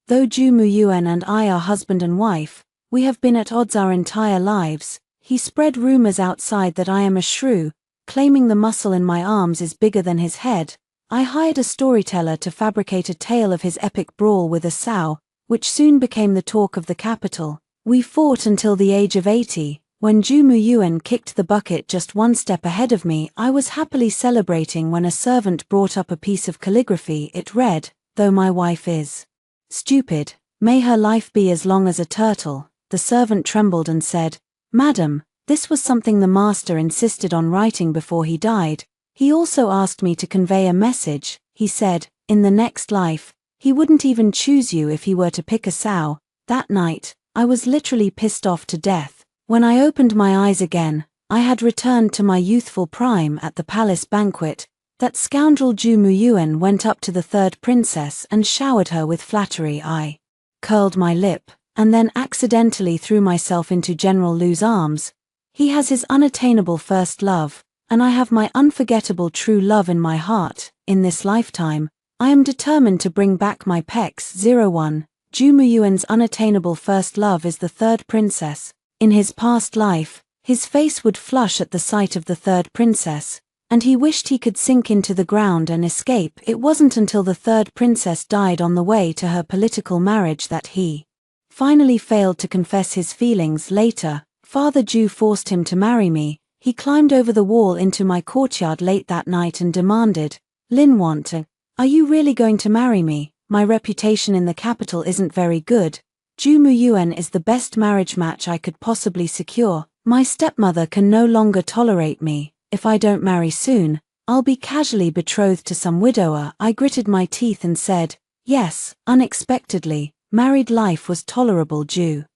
Though Ju Muyuan and I are husband and wife, we have been at odds our entire lives. He spread rumors outside that I am a shrew, claiming the muscle in my arms is bigger than his head. I hired a storyteller to fabricate a tale of his epic brawl with a sow, which soon became the talk of the capital. We fought until the age of 80. When Ju Muyuan kicked the bucket just one step ahead of me, I was happily celebrating when a servant brought up a piece of calligraphy. It read, "Though my wife is stupid, may her life be as long as a turtle." The servant trembled and said, "Madam, this was something the master insisted on writing before he died. He also asked me to convey a message. He said, in the next life, he wouldn't even choose you if he were to pick a sow." That night, I was literally pissed off to death. When I opened my eyes again, I had returned to my youthful prime at the palace banquet. That scoundrel Ju Muyuan went up to the third princess and showered her with flattery. I curled my lip, and then accidentally threw myself into General Lu's arms. He has his unattainable first love, and I have my unforgettable true love in my heart. In this lifetime, I am determined to bring back my pecs. 01. Ju Muyuan's unattainable first love is the third princess. In his past life, his face would flush at the sight of the third princess, and he wished he could sink into the ground and escape. It wasn't until the third princess died on the way to her political marriage that he finally failed to confess his feelings. Later, Father Ju forced him to marry me. He climbed over the wall into my courtyard late that night and demanded, "Lin want, are you really going to marry me? My reputation in the capital isn't very good. Ju Muyuan is the best marriage match I could possibly secure. My stepmother can no longer tolerate me. If I don't marry soon, I'll be casually betrothed to some widower." I gritted my teeth and said, yes. Unexpectedly, married life was tolerable. Ju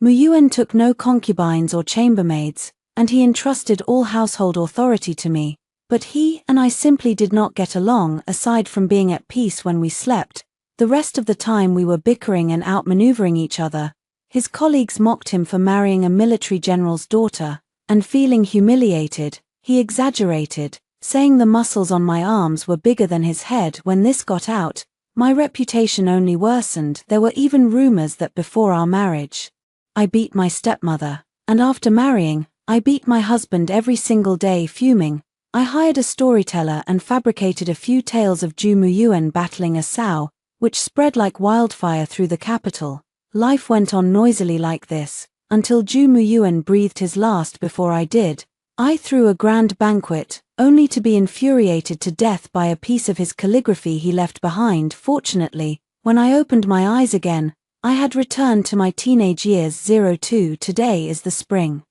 Muyuan took no concubines or chambermaids, and he entrusted all household authority to me. But he and I simply did not get along. Aside from being at peace when we slept, the rest of the time we were bickering and outmaneuvering each other. His colleagues mocked him for marrying a military general's daughter, and feeling humiliated, he exaggerated, saying the muscles on my arms were bigger than his head. When this got out, my reputation only worsened. There were even rumors that before our marriage, I beat my stepmother, and after marrying, I beat my husband every single day. Fuming, I hired a storyteller and fabricated a few tales of Ju Muyuan battling a sow, which spread like wildfire through the capital. Life went on noisily like this, until Ju Muyuan breathed his last before I did. I threw a grand banquet, only to be infuriated to death by a piece of his calligraphy he left behind. Fortunately, when I opened my eyes again, I had returned to my teenage years. 02. Today is the spring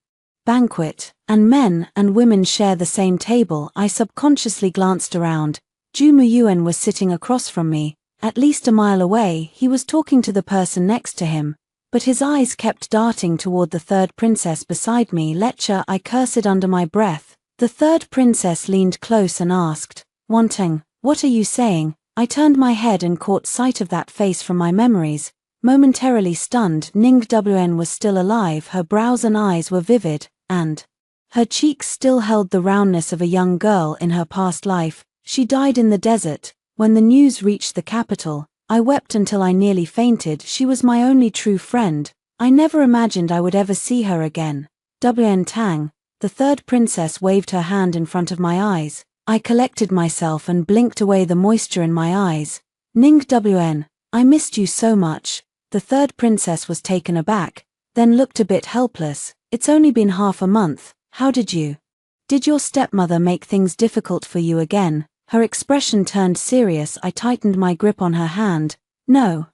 banquet, and men and women share the same table. I subconsciously glanced around. Ju Muyuan was sitting across from me. At least a mile away, he was talking to the person next to him, but his eyes kept darting toward the third princess beside me. Lecture, I cursed under my breath. The third princess leaned close and asked, "Wanting, what are you saying?" I turned my head and caught sight of that face from my memories. Momentarily stunned, Ning Wn was still alive. Her brows and eyes were vivid, and her cheeks still held the roundness of a young girl in her past life. She died in the desert. When the news reached the capital, I wept until I nearly fainted. She was my only true friend. I never imagined I would ever see her again. Wn Tang, the third princess waved her hand in front of my eyes. I collected myself and blinked away the moisture in my eyes. Ning Wn, I missed you so much. The third princess was taken aback, then looked a bit helpless. It's only been half a month. How did your stepmother make things difficult for you again? Her expression turned serious. I tightened my grip on her hand. No,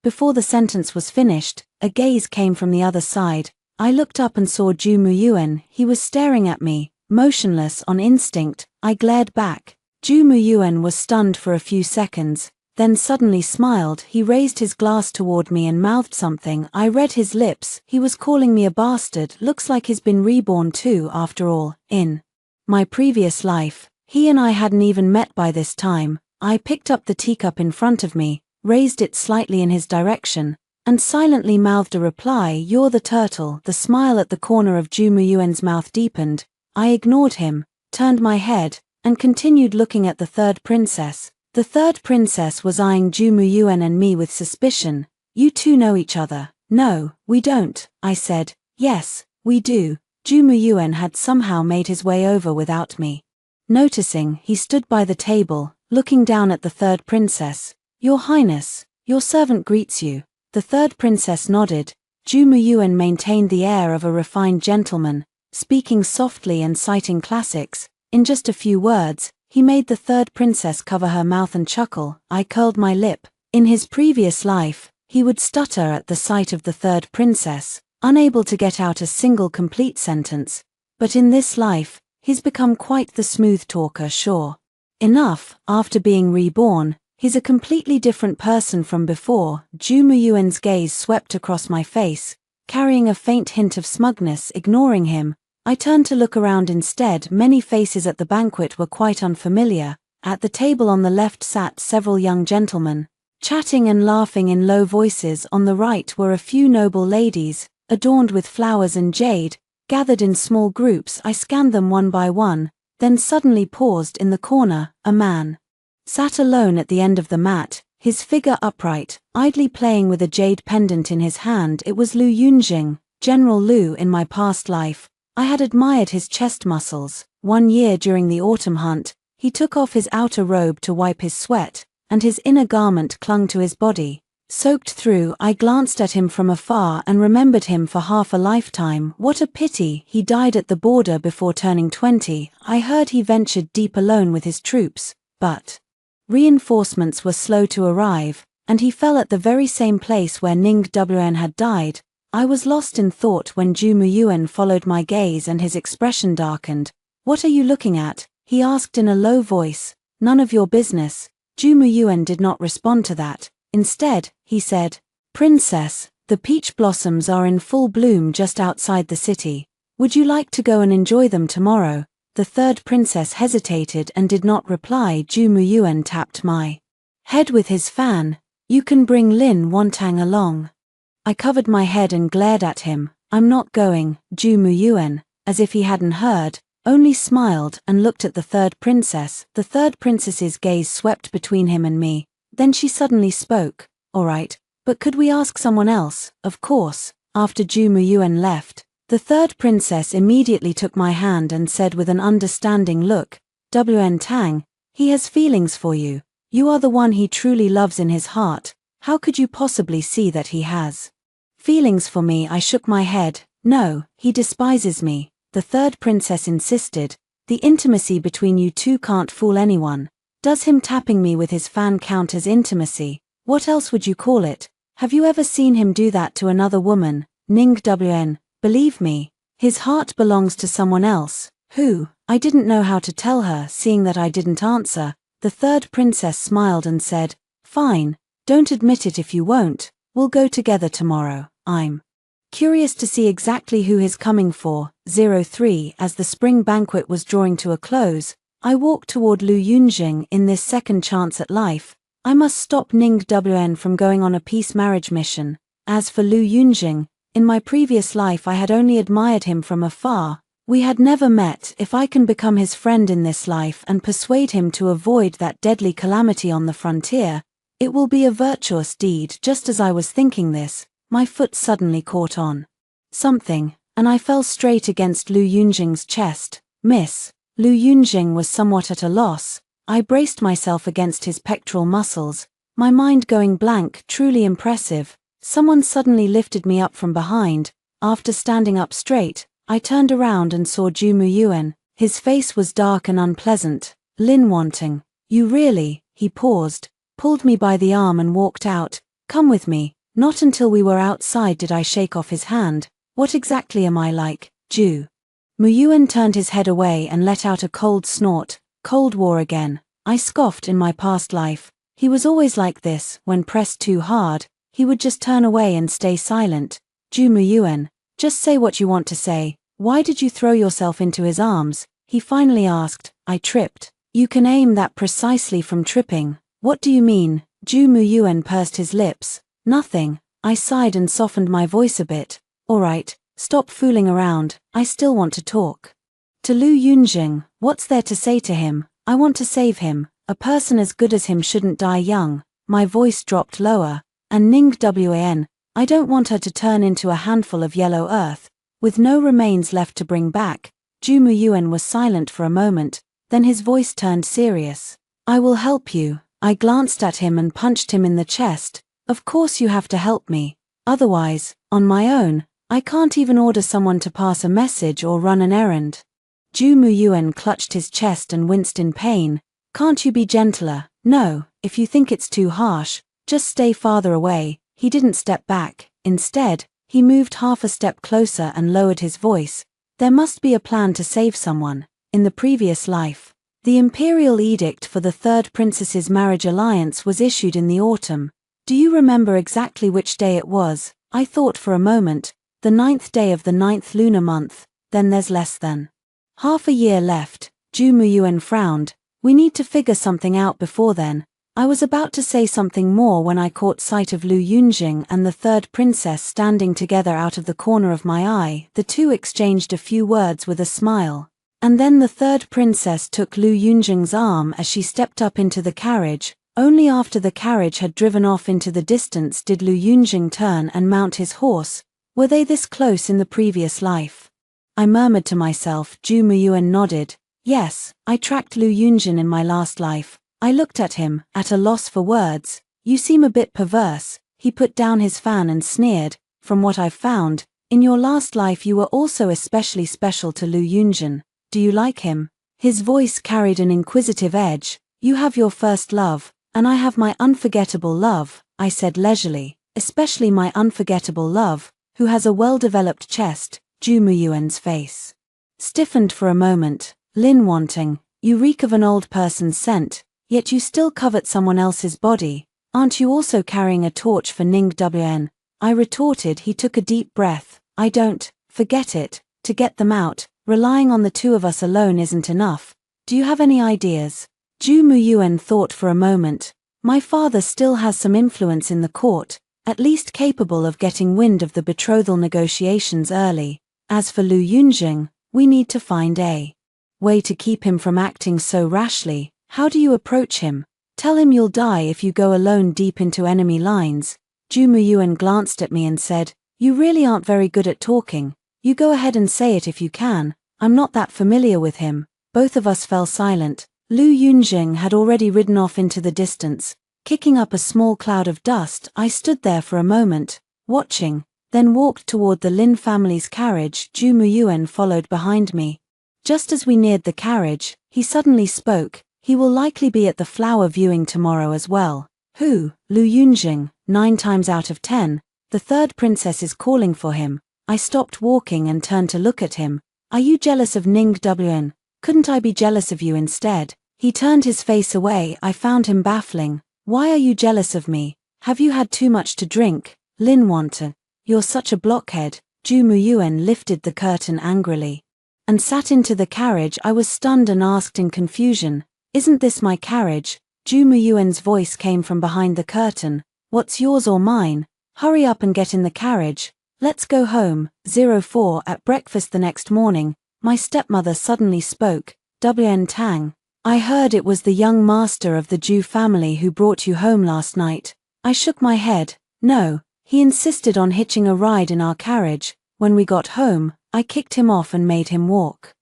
before the sentence was finished, a gaze came from the other side. I looked up and saw Ju Muyuan. He was staring at me, motionless. On instinct, I glared back. Ju Muyuan was stunned for a few seconds, then suddenly smiled. He raised his glass toward me and mouthed something. I read his lips. He was calling me a bastard. Looks like he's been reborn too, after all. In my previous life, he and I hadn't even met by this time. I picked up the teacup in front of me, raised it slightly in his direction, and silently mouthed a reply. "You're the turtle." The smile at the corner of Ju Muyuan's mouth deepened. I ignored him, turned my head, and continued looking at the third princess. The third princess was eyeing Ju Muyuan and me with suspicion. You two know each other? No, we don't, I said. Yes, we do. Ju Muyuan had somehow made his way over without me noticing. He stood by the table, looking down at the third princess. Your Highness, your servant greets you. The third princess nodded. Ju Muyuan maintained the air of a refined gentleman, speaking softly and citing classics. In just a few words, he made the third princess cover her mouth and chuckle. I curled my lip. In his previous life, he would stutter at the sight of the third princess, unable to get out a single complete sentence. But in this life, he's become quite the smooth talker. Sure enough, after being reborn, he's a completely different person from before. Ju Muyuan's gaze swept across my face, carrying a faint hint of smugness. Ignoring him, I turned to look around instead. Many faces at the banquet were quite unfamiliar. At the table on the left sat several young gentlemen, chatting and laughing in low voices. On the right were a few noble ladies, adorned with flowers and jade, gathered in small groups. I scanned them one by one, then suddenly paused. In the corner, a man sat alone at the end of the mat, his figure upright, idly playing with a jade pendant in his hand. It was Lu Yunjing, General Lu. In my past life, I had admired his chest muscles. One year during the autumn hunt, he took off his outer robe to wipe his sweat, and his inner garment clung to his body, soaked through. I glanced at him from afar and remembered him for half a lifetime. What a pity, he died at the border before turning 20. I heard he ventured deep alone with his troops, but reinforcements were slow to arrive, and he fell at the very same place where Ning Wn had died. I was lost in thought when Ju Muyuan followed my gaze and his expression darkened. What are you looking at? He asked in a low voice. None of your business. Ju Muyuan did not respond to that. Instead, he said, Princess, the peach blossoms are in full bloom just outside the city. Would you like to go and enjoy them tomorrow? The third princess hesitated and did not reply. Ju Muyuan tapped my head with his fan. You can bring Lin Wantang along. I covered my head and glared at him. I'm not going. Ju Muyuan, as if he hadn't heard, only smiled and looked at the third princess. The third princess's gaze swept between him and me. Then she suddenly spoke. All right, but could we ask someone else? Of course. After Ju Muyuan left, the third princess immediately took my hand and said with an understanding look, Wn Tang, he has feelings for you. You are the one he truly loves in his heart. How could you possibly see that he has feelings for me? I shook my head. No, he despises me. The third princess insisted. The intimacy between you two can't fool anyone. Does him tapping me with his fan count as intimacy? What else would you call it? Have you ever seen him do that to another woman? Ning Wn, believe me, his heart belongs to someone else. Who? I didn't know how to tell her. Seeing that I didn't answer, the third princess smiled and said, Fine, don't admit it if you won't. We'll go together tomorrow. I'm curious to see exactly who he's coming for. 03 As the spring banquet was drawing to a close, I walked toward Lu Yunjing. In this second chance at life, I must stop Ning Wn from going on a peace marriage mission. As for Lu Yunjing, in my previous life I had only admired him from afar. We had never met. If I can become his friend in this life and persuade him to avoid that deadly calamity on the frontier, it will be a virtuous deed. Just as I was thinking this, my foot suddenly caught on something, and I fell straight against Lu Yunjing's chest. Miss. Lu Yunjing was somewhat at a loss. I braced myself against his pectoral muscles, my mind going blank. Truly impressive. Someone suddenly lifted me up from behind. After standing up straight, I turned around and saw Ju Muyuan. His face was dark and unpleasant. Lin Wantang, you really? He paused, pulled me by the arm and walked out. Come with me. Not until we were outside did I shake off his hand. What exactly am I like, Ju? Muyuan turned his head away and let out a cold snort. Cold War again. I scoffed. In my past life, he was always like this. When pressed too hard, he would just turn away and stay silent. Ju Muyuan, just say what you want to say. Why did you throw yourself into his arms? He finally asked. I tripped. You can aim that precisely from tripping. What do you mean? Ju Muyuan pursed his lips. Nothing. I sighed and softened my voice a bit. All right, stop fooling around. I still want to talk to Lu Yunjing. What's there to say to him? I want to save him. A person as good as him shouldn't die young. My voice dropped lower. And Ning Wan, I don't want her to turn into a handful of yellow earth, with no remains left to bring back. Jumu Yuan was silent for a moment, then his voice turned serious. I will help you. I glanced at him and punched him in the chest. Of course you have to help me. Otherwise, on my own, I can't even order someone to pass a message or run an errand. Jumu Yuan clutched his chest and winced in pain. Can't you be gentler? No, if you think it's too harsh, just stay farther away. He didn't step back. Instead, he moved half a step closer and lowered his voice. There must be a plan to save someone. In the previous life, the imperial edict for the third princess's marriage alliance was issued in the autumn. Do you remember exactly which day it was? I thought for a moment. The 9th day of the 9th lunar month. Then there's less than half a year left. Jumu Yuan frowned. We need to figure something out before then. I was about to say something more when I caught sight of Lu Yunjing and the third princess standing together out of the corner of my eye. The two exchanged a few words with a smile. And then the third princess took Lu Yunjing's arm as she stepped up into the carriage. Only after the carriage had driven off into the distance did Lu Yunjing turn and mount his horse. Were they this close in the previous life? I murmured to myself. Jumu Yuan nodded. Yes, I tracked Lu Yunjing in my last life. I looked at him, at a loss for words. You seem a bit perverse. He put down his fan and sneered. From what I've found, in your last life you were also especially special to Lu Yunjing. Do you like him? His voice carried an inquisitive edge. You have your first love, and I have my unforgettable love, I said leisurely. Especially my unforgettable love, who has a well-developed chest. Jumu Yuan's face stiffened for a moment. Lin Wanting, you reek of an old person's scent. Yet you still covet someone else's body. Aren't you also carrying a torch for Ning Wan? I retorted. He took a deep breath. I don't. Forget it. To get them out, relying on the two of us alone isn't enough. Do you have any ideas? Jumu Yuan thought for a moment. My father still has some influence in the court, at least capable of getting wind of the betrothal negotiations early. As for Lu Yunjing, we need to find a way to keep him from acting so rashly. How do you approach him? Tell him you'll die if you go alone deep into enemy lines. Jumu Yuan glanced at me and said, you really aren't very good at talking. You go ahead and say it if you can. I'm not that familiar with him. Both of us fell silent. Lu Yunjing had already ridden off into the distance. Kicking up a small cloud of dust, I stood there for a moment, watching, then walked toward the Lin family's carriage. Jumu Yuan followed behind me. Just as we neared the carriage, he suddenly spoke. He will likely be at the flower viewing tomorrow as well. Who? Lu Yunjing. 9 times out of 10, the third princess is calling for him. I stopped walking and turned to look at him. Are you jealous of Ning Wan? Couldn't I be jealous of you instead? He turned his face away. I found him baffling. Why are you jealous of me? Have you had too much to drink? Lin Wanting, you're such a blockhead. Jumu Yuan lifted the curtain angrily and sat into the carriage. I was stunned and asked in confusion, isn't this my carriage? Jumu Yuan's voice came from behind the curtain. What's yours or mine? Hurry up and get in the carriage. Let's go home. 04 At breakfast the next morning, my stepmother suddenly spoke. Wn Tang. I heard it was the young master of the Zhu family who brought you home last night. I shook my head. No, he insisted on hitching a ride in our carriage. When we got home, I kicked him off and made him walk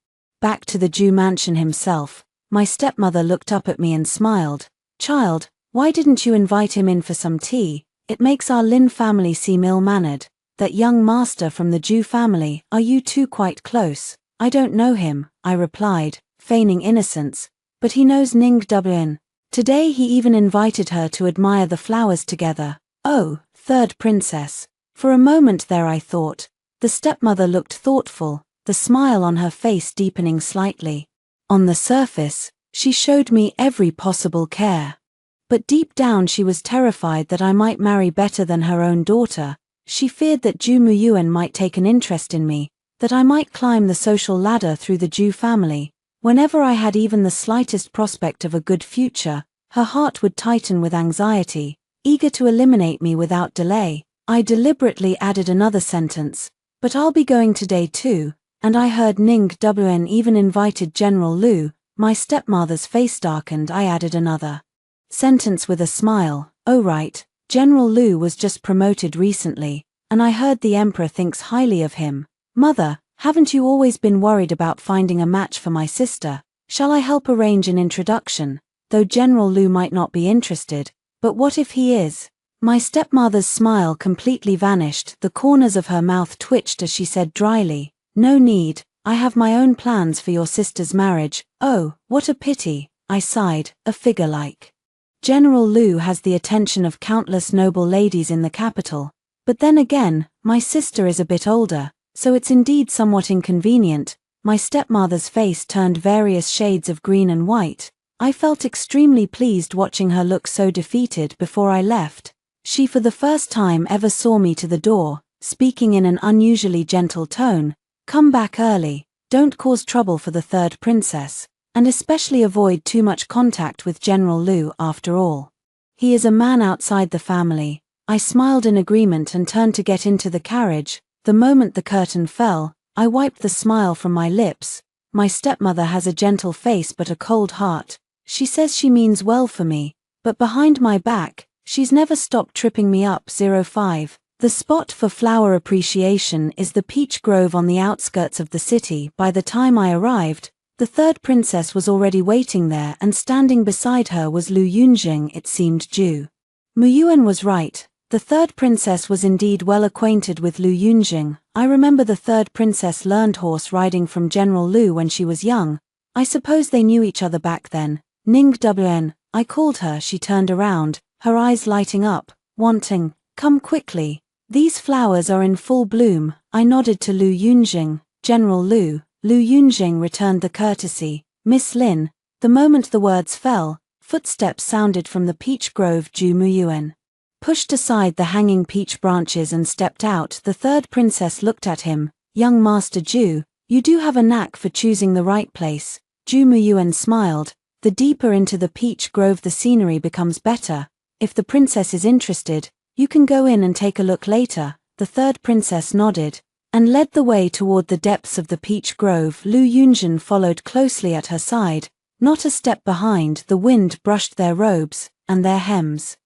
back to the Zhu mansion himself. My stepmother looked up at me and smiled. Child, why didn't you invite him in for some tea? It makes our Lin family seem ill-mannered. That young master from the Zhu family, are you two quite close? I don't know him, I replied, feigning innocence. But he knows Ning Wan. Today he even invited her to admire the flowers together. Oh, third princess. For a moment there I thought. The stepmother looked thoughtful, the smile on her face deepening slightly. On the surface, she showed me every possible care. But deep down she was terrified that I might marry better than her own daughter. She feared that Jumu Yuan might take an interest in me, that I might climb the social ladder through the Zhu family. Whenever I had even the slightest prospect of a good future, her heart would tighten with anxiety, eager to eliminate me without delay. I deliberately added another sentence. But I'll be going today too, and I heard Ning Wan even invited General Lu, My stepmother's face darkened. I added another sentence with a smile. Oh right, General Lu was just promoted recently, and I heard the emperor thinks highly of him. Mother, haven't you always been worried about finding a match for my sister? Shall I help arrange an introduction? Though General Lu might not be interested, but what if he is? My stepmother's smile completely vanished. The corners of her mouth twitched as she said dryly, no need, I have my own plans for your sister's marriage. Oh, what a pity, I sighed. A figure like General Lu has the attention of countless noble ladies in the capital. But then again, my sister is a bit older, so it's indeed somewhat inconvenient. My stepmother's face turned various shades of green and white. I felt extremely pleased watching her look so defeated before I left. She for the first time ever saw me to the door, speaking in an unusually gentle tone. Come back early, don't cause trouble for the third princess, and especially avoid too much contact with General Lu after all. He is a man outside the family. I smiled in agreement and turned to get into the carriage. The moment the curtain fell, I wiped the smile from my lips. My stepmother has a gentle face but a cold heart. She says she means well for me, but behind my back, she's never stopped tripping me up. 05. The spot for flower appreciation is the peach grove on the outskirts of the city. By the time I arrived, the third princess was already waiting there, and standing beside her was Lu Yunjing. It seemed Ju Muyuan was right. The third princess was indeed well acquainted with Lu Yunjing. I remember the third princess learned horse riding from General Lu when she was young. I suppose they knew each other back then. Ning Wn, I called her. She turned around, her eyes lighting up, wanting, come quickly. These flowers are in full bloom. I nodded to Lu Yunjing. General Lu. Lu Yunjing returned the courtesy. Miss Lin. The moment the words fell, footsteps sounded from the peach grove. Ju Muyuan pushed aside the hanging peach branches and stepped out. The third princess looked at him. Young Master Ju, you do have a knack for choosing the right place. Ju Muyuan smiled. The deeper into the peach grove the scenery becomes better. If the princess is interested, you can go in and take a look later. The third princess nodded, and led the way toward the depths of the peach grove. Lu Yunjin followed closely at her side, not a step behind. The wind brushed their robes, and their hems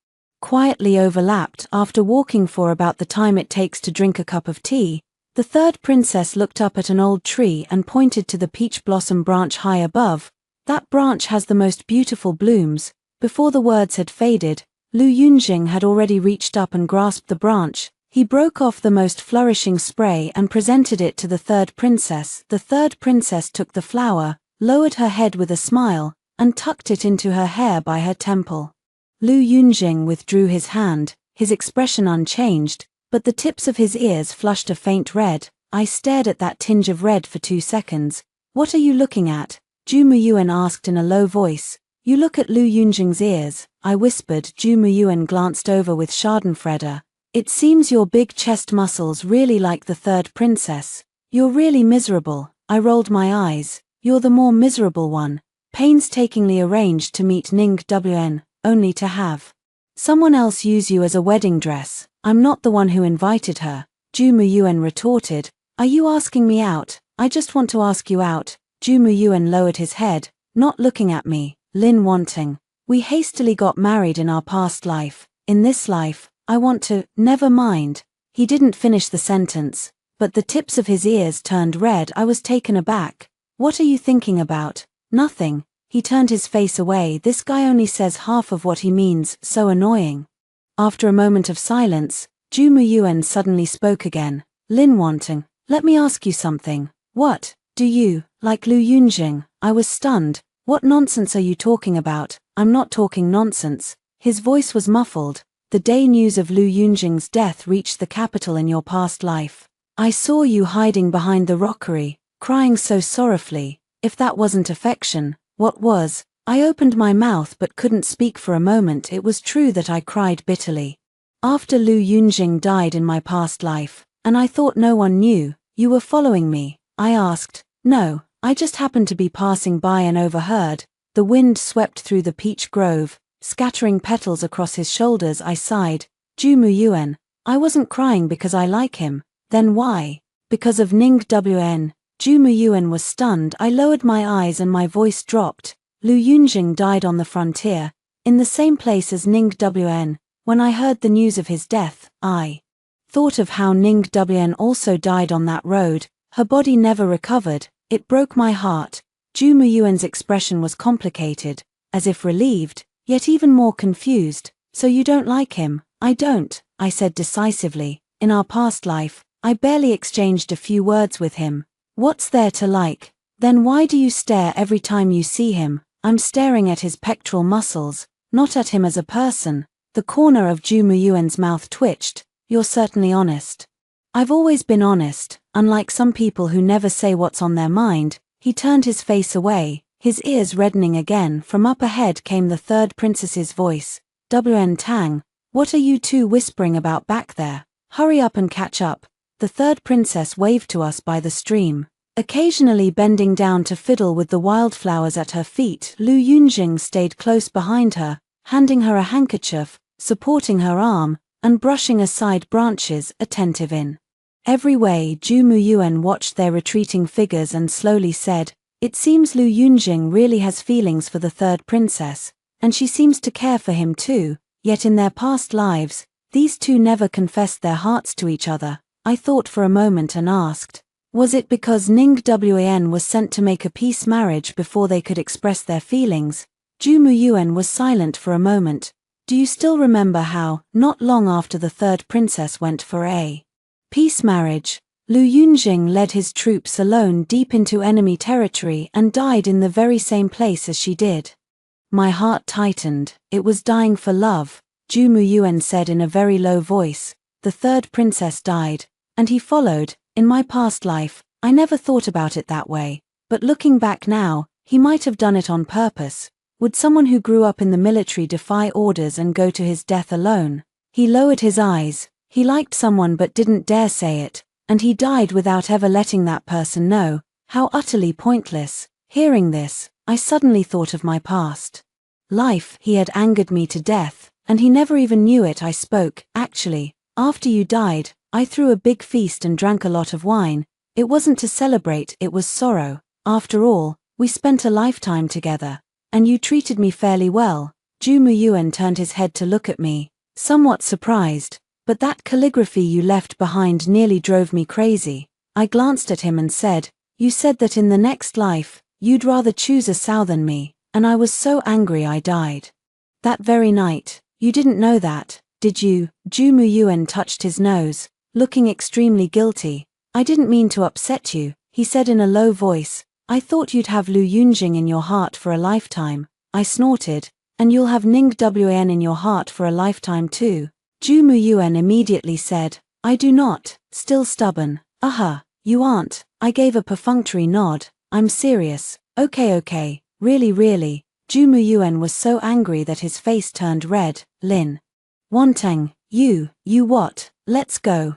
quietly overlapped. After walking for about the time it takes to drink a cup of tea, the third princess looked up at an old tree and pointed to the peach blossom branch high above. That branch has the most beautiful blooms. Before the words had faded, Lu Yunjing had already reached up and grasped the branch. He broke off the most flourishing spray and presented it to the third princess. The third princess took the flower, lowered her head with a smile, and tucked it into her hair by her temple. Lu Yunjing withdrew his hand, his expression unchanged, but the tips of his ears flushed a faint red. I stared at that tinge of red for 2 seconds. What are you looking at? Ju Muyuan asked in a low voice. You look at Lu Yunjing's ears, I whispered. Ju Muyuan glanced over with schadenfreude. It seems your big chest muscles really like the third princess. You're really miserable. I rolled my eyes. You're the more miserable one. Painstakingly arranged to meet Ning Wn, only to have someone else use you as a wedding dress. I'm not the one who invited her. Ju Muyuan retorted. Are you asking me out? I just want to ask you out. Ju Muyuan lowered his head, not looking at me. Lin wanting. We hastily got married in our past life. In this life, I want to, never mind. He didn't finish the sentence, but the tips of his ears turned red. I was taken aback. What are you thinking about? Nothing. He turned his face away. This guy only says half of what he means, so annoying. After a moment of silence, Ju Muyuan suddenly spoke again. Lin wanting. Let me ask you something. What? Do you, like Lu Yunjing? I was stunned. What nonsense are you talking about? I'm not talking nonsense. His voice was muffled. The day news of Lu Yunjing's death reached the capital in your past life. I saw you hiding behind the rockery, crying so sorrowfully. If that wasn't affection, what was? I opened my mouth but couldn't speak for a moment. It was true that I cried bitterly. After Lu Yunjing died in my past life, and I thought no one knew, you were following me. I asked. No, I just happened to be passing by and overheard. The wind swept through the peach grove, scattering petals across his shoulders. I sighed. Ju Muyuan. I wasn't crying because I like him. Then why? Because of Ning Wn. Ju Muyuan was stunned. I lowered my eyes and my voice dropped. Lu Yunjing died on the frontier, in the same place as Ning Wn. When I heard the news of his death, I thought of how Ning Wn also died on that road. Her body never recovered. It broke my heart. Ju Muyuan's expression was complicated, as if relieved, yet even more confused. So you don't like him? I don't, I said decisively. In our past life, I barely exchanged a few words with him. What's there to like? Then why do you stare every time you see him? I'm staring at his pectoral muscles, not at him as a person. The corner of Ju Muyuan's mouth twitched. You're certainly honest. I've always been honest, unlike some people who never say what's on their mind. He turned his face away, his ears reddening again. From up ahead came the third princess's voice. Wn Tang, what are you two whispering about back there? Hurry up and catch up. The third princess waved to us by the stream, occasionally bending down to fiddle with the wildflowers at her feet. Lu Yunjing stayed close behind her, handing her a handkerchief, supporting her arm, and brushing aside branches, attentive in every way. Ju Muyuan watched their retreating figures and slowly said, "It seems Lu Yunjing really has feelings for the third princess, and she seems to care for him too, yet in their past lives, these two never confessed their hearts to each other." I thought for a moment and asked, was it because Ning Wan was sent to make a peace marriage before they could express their feelings? Ju Muyuan was silent for a moment. Do you still remember how, not long after the third princess went for a peace marriage, Lu Yunjing led his troops alone deep into enemy territory and died in the very same place as she did? My heart tightened. It was dying for love, Ju Muyuan said in a very low voice. The third princess died, and he followed. In my past life, I never thought about it that way, but looking back now, he might have done it on purpose. Would someone who grew up in the military defy orders and go to his death alone? He lowered his eyes. He liked someone but didn't dare say it, and he died without ever letting that person know. How utterly pointless. Hearing this, I suddenly thought of my past life. He had angered me to death, and he never even knew it. I spoke. Actually, after you died, I threw a big feast and drank a lot of wine. It wasn't to celebrate, it was sorrow. After all, we spent a lifetime together, and you treated me fairly well. Ju Muyuan turned his head to look at me, somewhat surprised. But that calligraphy you left behind nearly drove me crazy. I glanced at him and said, you said that in the next life, you'd rather choose a sow than me, and I was so angry I died that very night. You didn't know that, did you? Ju Muyuan touched his nose, looking extremely guilty. I didn't mean to upset you, he said in a low voice. I thought you'd have Lu Yunjing in your heart for a lifetime. I snorted. And you'll have Ning Wan in your heart for a lifetime too. Ju Muyuan immediately said, I do not, still stubborn. You aren't. I gave a perfunctory nod. I'm serious. Okay, really. Ju Muyuan was so angry that his face turned red. Lin Wantang, you what? Let's go.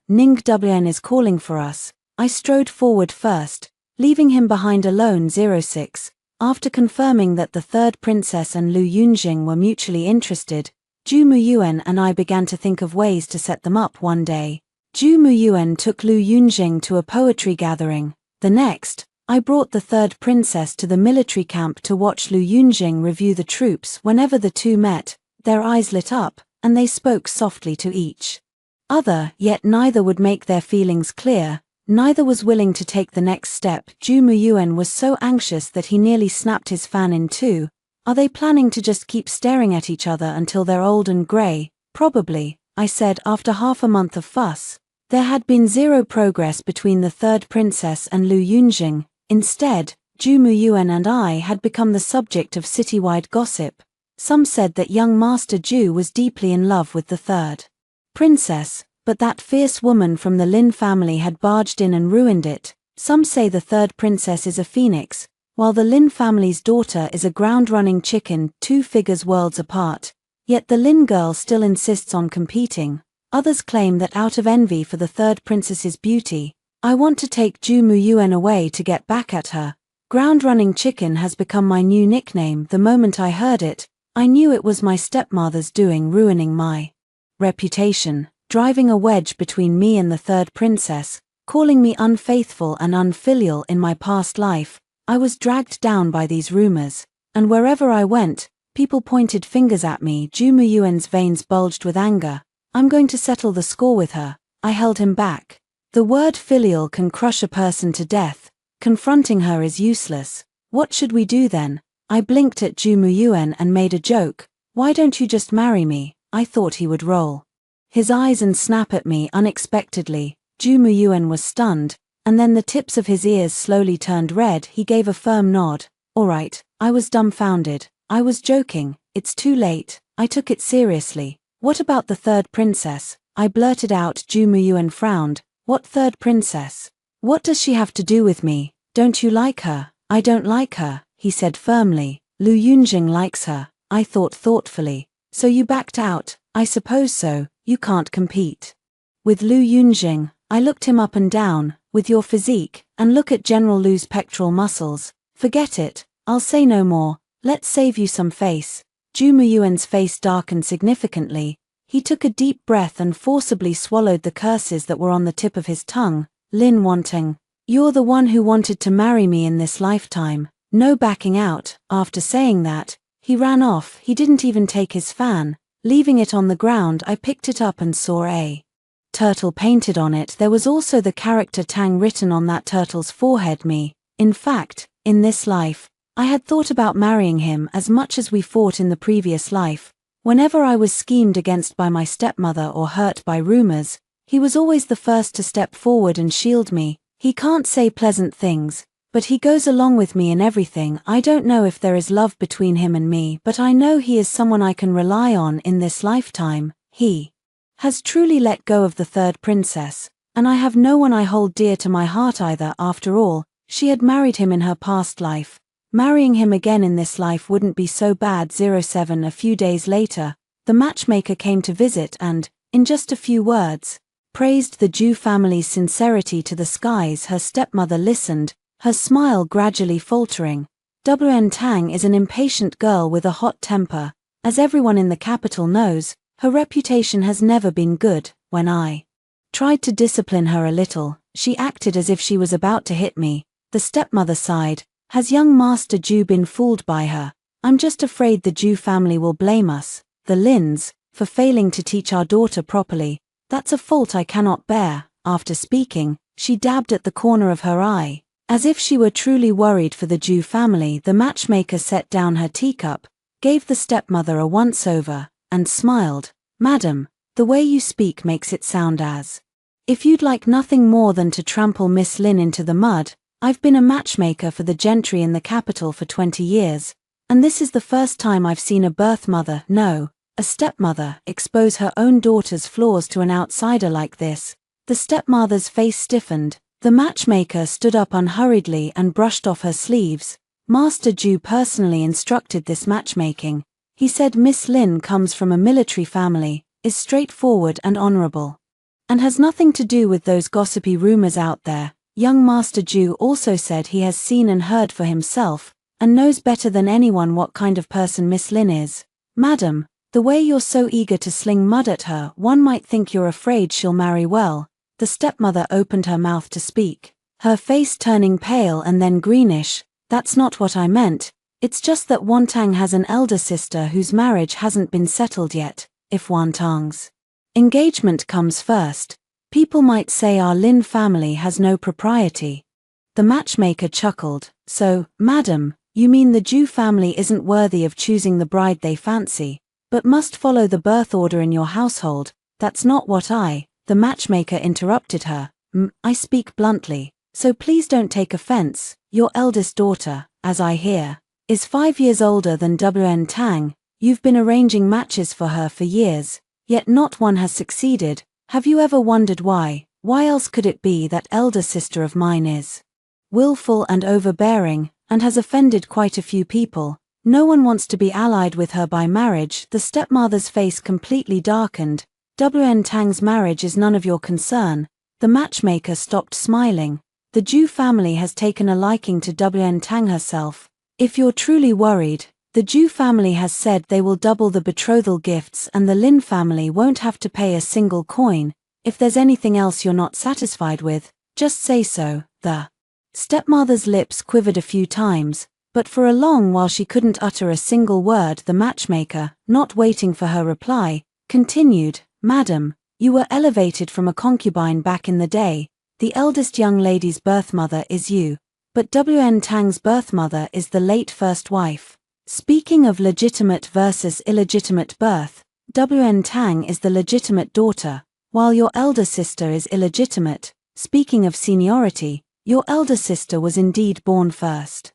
Ning Wan is calling for us. I strode forward first, leaving him behind alone. 06. After confirming that the third princess and Lu Yunjing were mutually interested, Ju Muyuan and I began to think of ways to set them up one day. Ju Muyuan took Lu Yunjing to a poetry gathering. The next, I brought the third princess to the military camp to watch Lu Yunjing review the troops. Whenever the two met, their eyes lit up, and they spoke softly to each other, yet neither would make their feelings clear. Neither was willing to take the next step. Ju Muyuan was so anxious that he nearly snapped his fan in two. Are they planning to just keep staring at each other until they're old and grey? Probably, I said after half a month of fuss. There had been zero progress between the third princess and Lu Yunjing. Instead, Ju Muyuan and I had become the subject of citywide gossip. Some said that young Master Ju was deeply in love with the third princess, but that fierce woman from the Lin family had barged in and ruined it. Some say the third princess is a phoenix, while the Lin family's daughter is a ground-running chicken, 2 figures worlds apart. Yet the Lin girl still insists on competing. Others claim that out of envy for the third princess's beauty. I want to take Ju Muyuan away to get back at her. Ground-running chicken has become my new nickname. The moment I heard it, I knew it was my stepmother's doing, ruining my reputation, driving a wedge between me and the third princess. calling me unfaithful and unfilial in my past life. I was dragged down by these rumors, and wherever I went, people pointed fingers at me. Ju Muyuan's veins bulged with anger. I'm going to settle the score with her. I held him back. The word filial can crush a person to death. Confronting her is useless. What should we do then? I blinked at Ju Muyuan and made a joke. Why don't you just marry me? I thought he would roll his eyes and snap at me unexpectedly. Ju Muyuan was stunned, and then the tips of his ears slowly turned red. He gave a firm nod. All right. I was dumbfounded. I was joking. It's too late. I took it seriously. What about the third princess? I blurted out. Ju Muyuan frowned. What third princess? What does she have to do with me? Don't you like her? I don't like her, he said firmly. Lu Yunjing likes her. I thought thoughtfully. So you backed out? I suppose so. You can't compete with Lu Yunjing. I looked him up and down. With your physique, and look at General Lu's pectoral muscles. Forget it. I'll say no more. Let's save you some face. Ju Muyuan's face darkened significantly. He took a deep breath and forcibly swallowed the curses that were on the tip of his tongue. Lin Wanting. You're the one who wanted to marry me in this lifetime. No backing out. After saying that, he ran off. He didn't even take his fan. Leaving it on the ground, I picked it up and saw a turtle painted on it. There was also the character Tang written on that turtle's forehead. Me. In fact, in this life, I had thought about marrying him as much as we fought in the previous life. Whenever I was schemed against by my stepmother or hurt by rumors, he was always the first to step forward and shield me. He can't say pleasant things, but he goes along with me in everything. I don't know if there is love between him and me, but I know he is someone I can rely on in this lifetime. He has truly let go of the third princess, and I have no one I hold dear to my heart either. After all, she had married him in her past life. Marrying him again in this life wouldn't be so bad. 07 A few days later, the matchmaker came to visit and, in just a few words, praised the Ju family's sincerity to the skies. Her stepmother listened, her smile gradually faltering. WN Tang is an impatient girl with a hot temper. As everyone in the capital knows, her reputation has never been good. When I tried to discipline her a little, she acted as if she was about to hit me. The stepmother sighed. Has young Master Ju been fooled by her? I'm just afraid the Ju family will blame us, the Lins, for failing to teach our daughter properly. That's a fault I cannot bear. After speaking, she dabbed at the corner of her eye. As if she were truly worried for the Ju family, the matchmaker set down her teacup, gave the stepmother a once-over, and smiled. Madam, the way you speak makes it sound as if you'd like nothing more than to trample Miss Lin into the mud. I've been a matchmaker for the gentry in the capital for 20 years, and this is the first time I've seen a birth mother, no, a stepmother, expose her own daughter's flaws to an outsider like this. The stepmother's face stiffened. The matchmaker stood up unhurriedly and brushed off her sleeves. Master Ju personally instructed this matchmaking. He said Miss Lin comes from a military family, is straightforward and honorable, and has nothing to do with those gossipy rumors out there. Young Master Ju also said he has seen and heard for himself, and knows better than anyone what kind of person Miss Lin is. Madam, the way you're so eager to sling mud at her, one might think you're afraid she'll marry well. The stepmother opened her mouth to speak, her face turning pale and then greenish. That's not what I meant. It's just that Wantang has an elder sister whose marriage hasn't been settled yet. If Wantang's engagement comes first, people might say our Lin family has no propriety. The matchmaker chuckled. So, madam, you mean the Ju family isn't worthy of choosing the bride they fancy, but must follow the birth order in your household? That's not what The matchmaker interrupted her. I speak bluntly, so please don't take offense. Your eldest daughter, as I hear, is 5 years older than WN Tang. You've been arranging matches for her for years, yet not one has succeeded. Have you ever wondered why? Why else could it be that elder sister of mine is willful and overbearing, and has offended quite a few people? No one wants to be allied with her by marriage. The stepmother's face completely darkened. WN Tang's marriage is none of your concern. The matchmaker stopped smiling. The Ju family has taken a liking to WN Tang herself. If you're truly worried, the Ju family has said they will double the betrothal gifts and the Lin family won't have to pay a single coin. If there's anything else you're not satisfied with, Just say so. The stepmother's lips quivered a few times, but for a long while she couldn't utter a single word. The matchmaker, not waiting for her reply, continued, "Madam, you were elevated from a concubine back in the day. The eldest young lady's birth mother is you, but W.N. Tang's birth mother is the late first wife. Speaking of legitimate versus illegitimate birth, W.N. Tang is the legitimate daughter, while your elder sister is illegitimate. Speaking of seniority, your elder sister was indeed born first.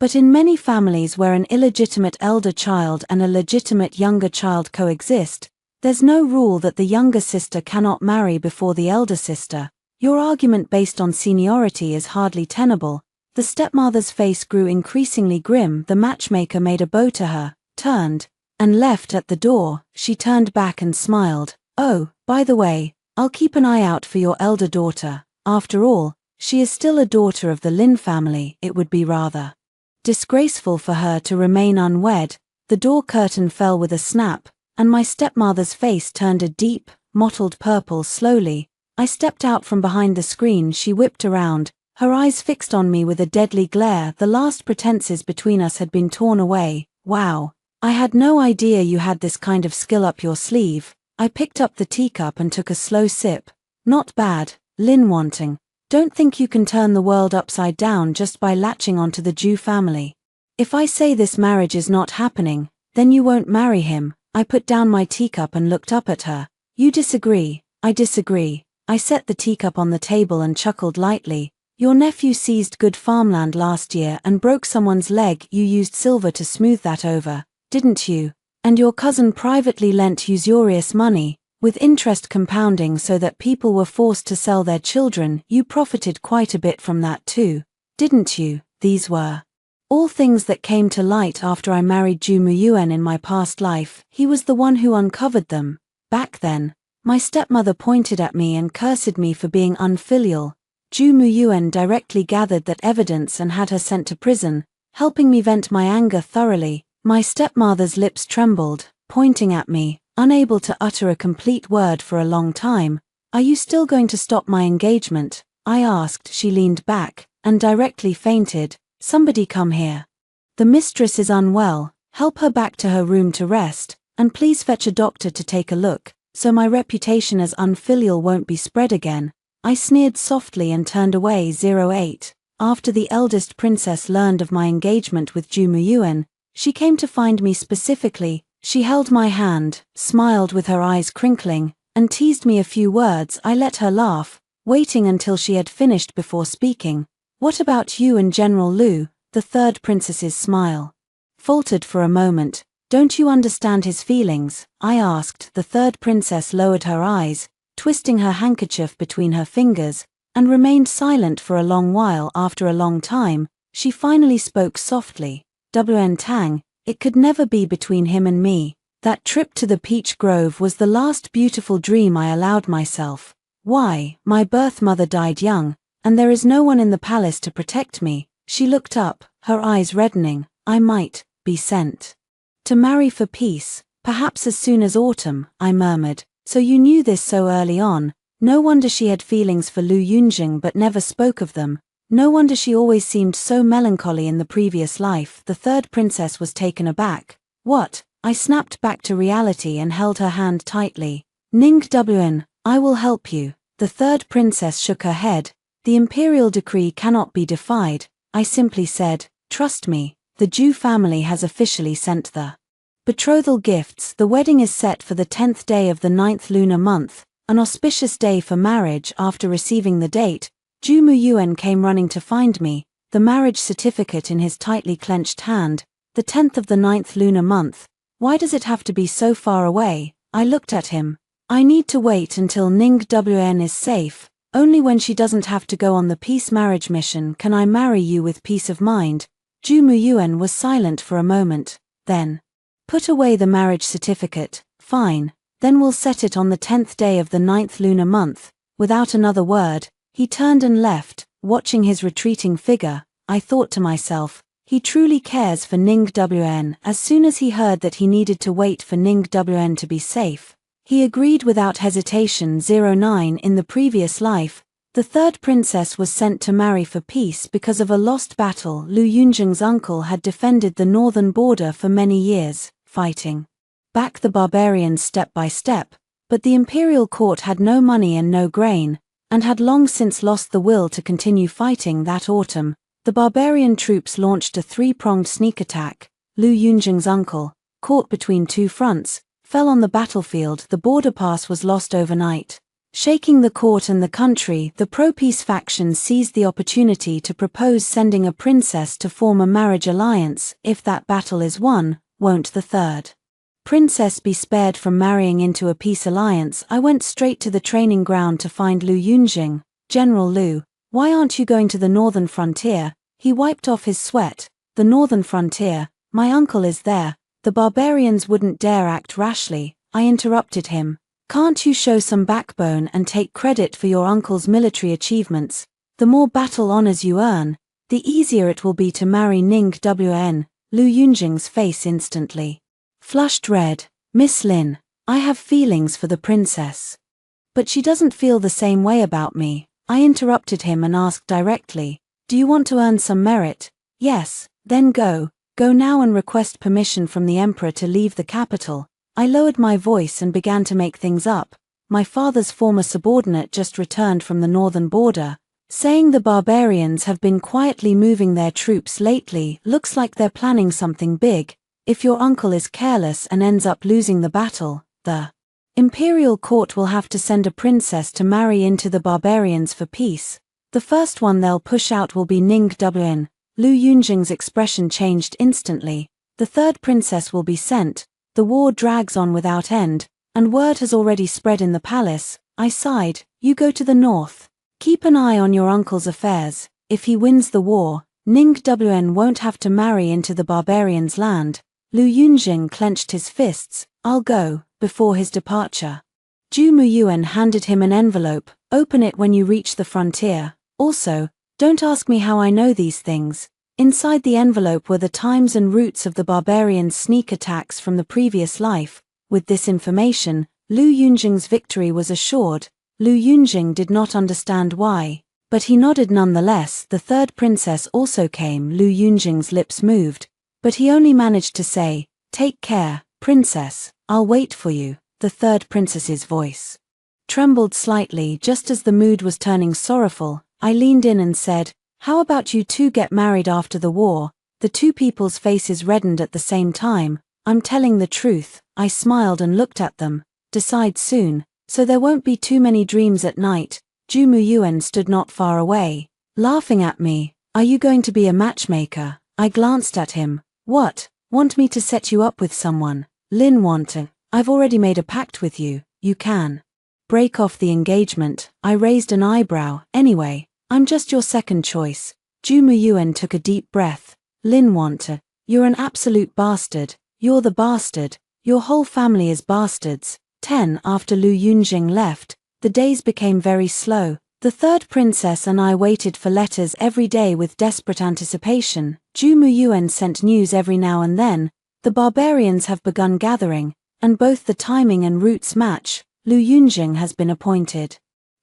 But in many families where an illegitimate elder child and a legitimate younger child coexist, there's no rule that the younger sister cannot marry before the elder sister. Your argument based on seniority is hardly tenable." The stepmother's face grew increasingly grim. The matchmaker made a bow to her, turned, and left. At the door, she turned back and smiled. "Oh, by the way, I'll keep an eye out for your elder daughter. After all, she is still a daughter of the Lin family. It would be rather disgraceful for her to remain unwed." The door curtain fell with a snap, and my stepmother's face turned a deep, mottled purple. Slowly, I stepped out from behind the screen. She whipped around, her eyes fixed on me with a deadly glare. The last pretenses between us had been torn away. "Wow, I had no idea you had this kind of skill up your sleeve." I picked up the teacup and took a slow sip. "Not bad, Lin Wanting. Don't think you can turn the world upside down just by latching onto the Jew family. If I say this marriage is not happening, then you won't marry him." I put down my teacup and looked up at her. "You disagree?" "I disagree." I set the teacup on the table and chuckled lightly. "Your nephew seized good farmland last year and broke someone's leg. You used silver to smooth that over, didn't you? And your cousin privately lent usurious money, with interest compounding so that people were forced to sell their children. You profited quite a bit from that too, didn't you?" These were all things that came to light after I married Ju Muyuan in my past life. He was the one who uncovered them. Back then, my stepmother pointed at me and cursed me for being unfilial. Ju Muyuan directly gathered that evidence and had her sent to prison, helping me vent my anger thoroughly. My stepmother's lips trembled, pointing at me, unable to utter a complete word for a long time. "Are you still going to stop my engagement?" I asked. She leaned back, and directly fainted. "Somebody come here. The mistress is unwell. Help her back to her room to rest, and please fetch a doctor to take a look, so my reputation as unfilial won't be spread again." I sneered softly and turned away. 08. After the eldest princess learned of my engagement with Ju Muyuan, she came to find me specifically. She held my hand, smiled with her eyes crinkling, and teased me a few words. I let her laugh, waiting until she had finished before speaking. "What about you and General Lu?" The third princess's smile faltered for a moment. "Don't you understand his feelings?" I asked. The third princess lowered her eyes, twisting her handkerchief between her fingers, and remained silent for a long while. After a long time, she finally spoke softly. "W.N. Tang, it could never be between him and me. That trip to the peach grove was the last beautiful dream I allowed myself. Why, my birth mother died young, and there is no one in the palace to protect me." She looked up, her eyes reddening. "I might be sent to marry for peace, perhaps as soon as autumn," I murmured. "So you knew this so early on. No wonder she had feelings for Lu Yunjing but never spoke of them. No wonder she always seemed so melancholy in the previous life." The third princess was taken aback. "What?" I snapped back to reality and held her hand tightly. "Ning Wn, I will help you." The third princess shook her head. "The imperial decree cannot be defied." I simply said, "Trust me, the Ju family has officially sent the betrothal gifts. The wedding is set for the 10th day of the 9th lunar month, an auspicious day for marriage." After receiving the date, Ju Muyuan came running to find me, the marriage certificate in his tightly clenched hand. "The 10th of the 9th lunar month. Why does it have to be so far away?" I looked at him. "I need to wait until Ning Wn is safe. Only when she doesn't have to go on the peace marriage mission can I marry you with peace of mind." Ju Muyuan was silent for a moment, then "Put away the marriage certificate." "Fine, then we'll set it on the 10th day of the 9th lunar month." Without another word, he turned and left. Watching his retreating figure, I thought to myself, he truly cares for Ning Wn. As soon as he heard that he needed to wait for Ning Wn to be safe, he agreed without hesitation. 09 In the previous life, The third princess was sent to marry for peace because of a lost battle. Lu Yunjing's uncle had defended the northern border for many years, fighting back the barbarians step by step, but the imperial court had no money and no grain, and had long since lost the will to continue fighting. That autumn, the barbarian troops launched a three-pronged sneak attack. Lu Yunjing's uncle, caught between two fronts, fell on the battlefield. The border pass was lost overnight. Shaking the court and the country, the pro-peace faction seized the opportunity to propose sending a princess to form a marriage alliance. If that battle is won, won't the third princess be spared from marrying into a peace alliance? I went straight to the training ground to find Lu Yunjing. General Lu, why aren't you going to the northern frontier? He wiped off his sweat. The northern frontier? My uncle is there. The barbarians wouldn't dare act rashly. I interrupted him. Can't you show some backbone and take credit for your uncle's military achievements? The more battle honors you earn, the easier it will be to marry Ning Wn. Lu Yunjing's face instantly flushed red. Miss Lin, I have feelings for the princess. But she doesn't feel the same way about me. I interrupted him and asked directly, do you want to earn some merit? Yes, then go. Go now and request permission from the emperor to leave the capital. I lowered my voice and began to make things up. My father's former subordinate just returned from the northern border, saying the barbarians have been quietly moving their troops lately. Looks like they're planning something big. If your uncle is careless and ends up losing the battle, the imperial court will have to send a princess to marry into the barbarians for peace. The first one they'll push out will be Ning Wn. Lu Yunjing's expression changed instantly. The third princess will be sent. The war drags on without end, and word has already spread in the palace. I sighed. You go to the north. Keep an eye on your uncle's affairs. If he wins the war, Ning Wn won't have to marry into the barbarians' land. Lu Yunjing clenched his fists. I'll go. Before his departure, Zhu Muyuan handed him an envelope. Open it when you reach the frontier. Also, don't ask me how I know these things. Inside the envelope were the times and routes of the barbarians' sneak attacks from the previous life. With this information, Lu Yunjing's victory was assured. Lu Yunjing did not understand why, but he nodded nonetheless. The third princess also came. Lu Yunjing's lips moved, but he only managed to say, "Take care, princess, I'll wait for you." The third princess's voice trembled slightly just as the mood was turning sorrowful. I leaned in and said, "How about you two get married after the war?" The two people's faces reddened at the same time. "I'm telling the truth." I smiled and looked at them. "Decide soon, so there won't be too many dreams at night." Zhu Muyuan stood not far away, laughing at me. "Are you going to be a matchmaker?" I glanced at him. "What, want me to set you up with someone?" "Lin want to. I've already made a pact with you. You can break off the engagement." I raised an eyebrow. "Anyway, I'm just your second choice." Zhu Muyuan took a deep breath. "Lin want to. You're an absolute bastard. You're the bastard. Your whole family is bastards." 10. After Lu Yunjing left, the days became very slow. The third princess and I waited for letters every day with desperate anticipation. Zhu Muyuan sent news every now and then. The barbarians have begun gathering, and both the timing and routes match. Lu Yunjing has been appointed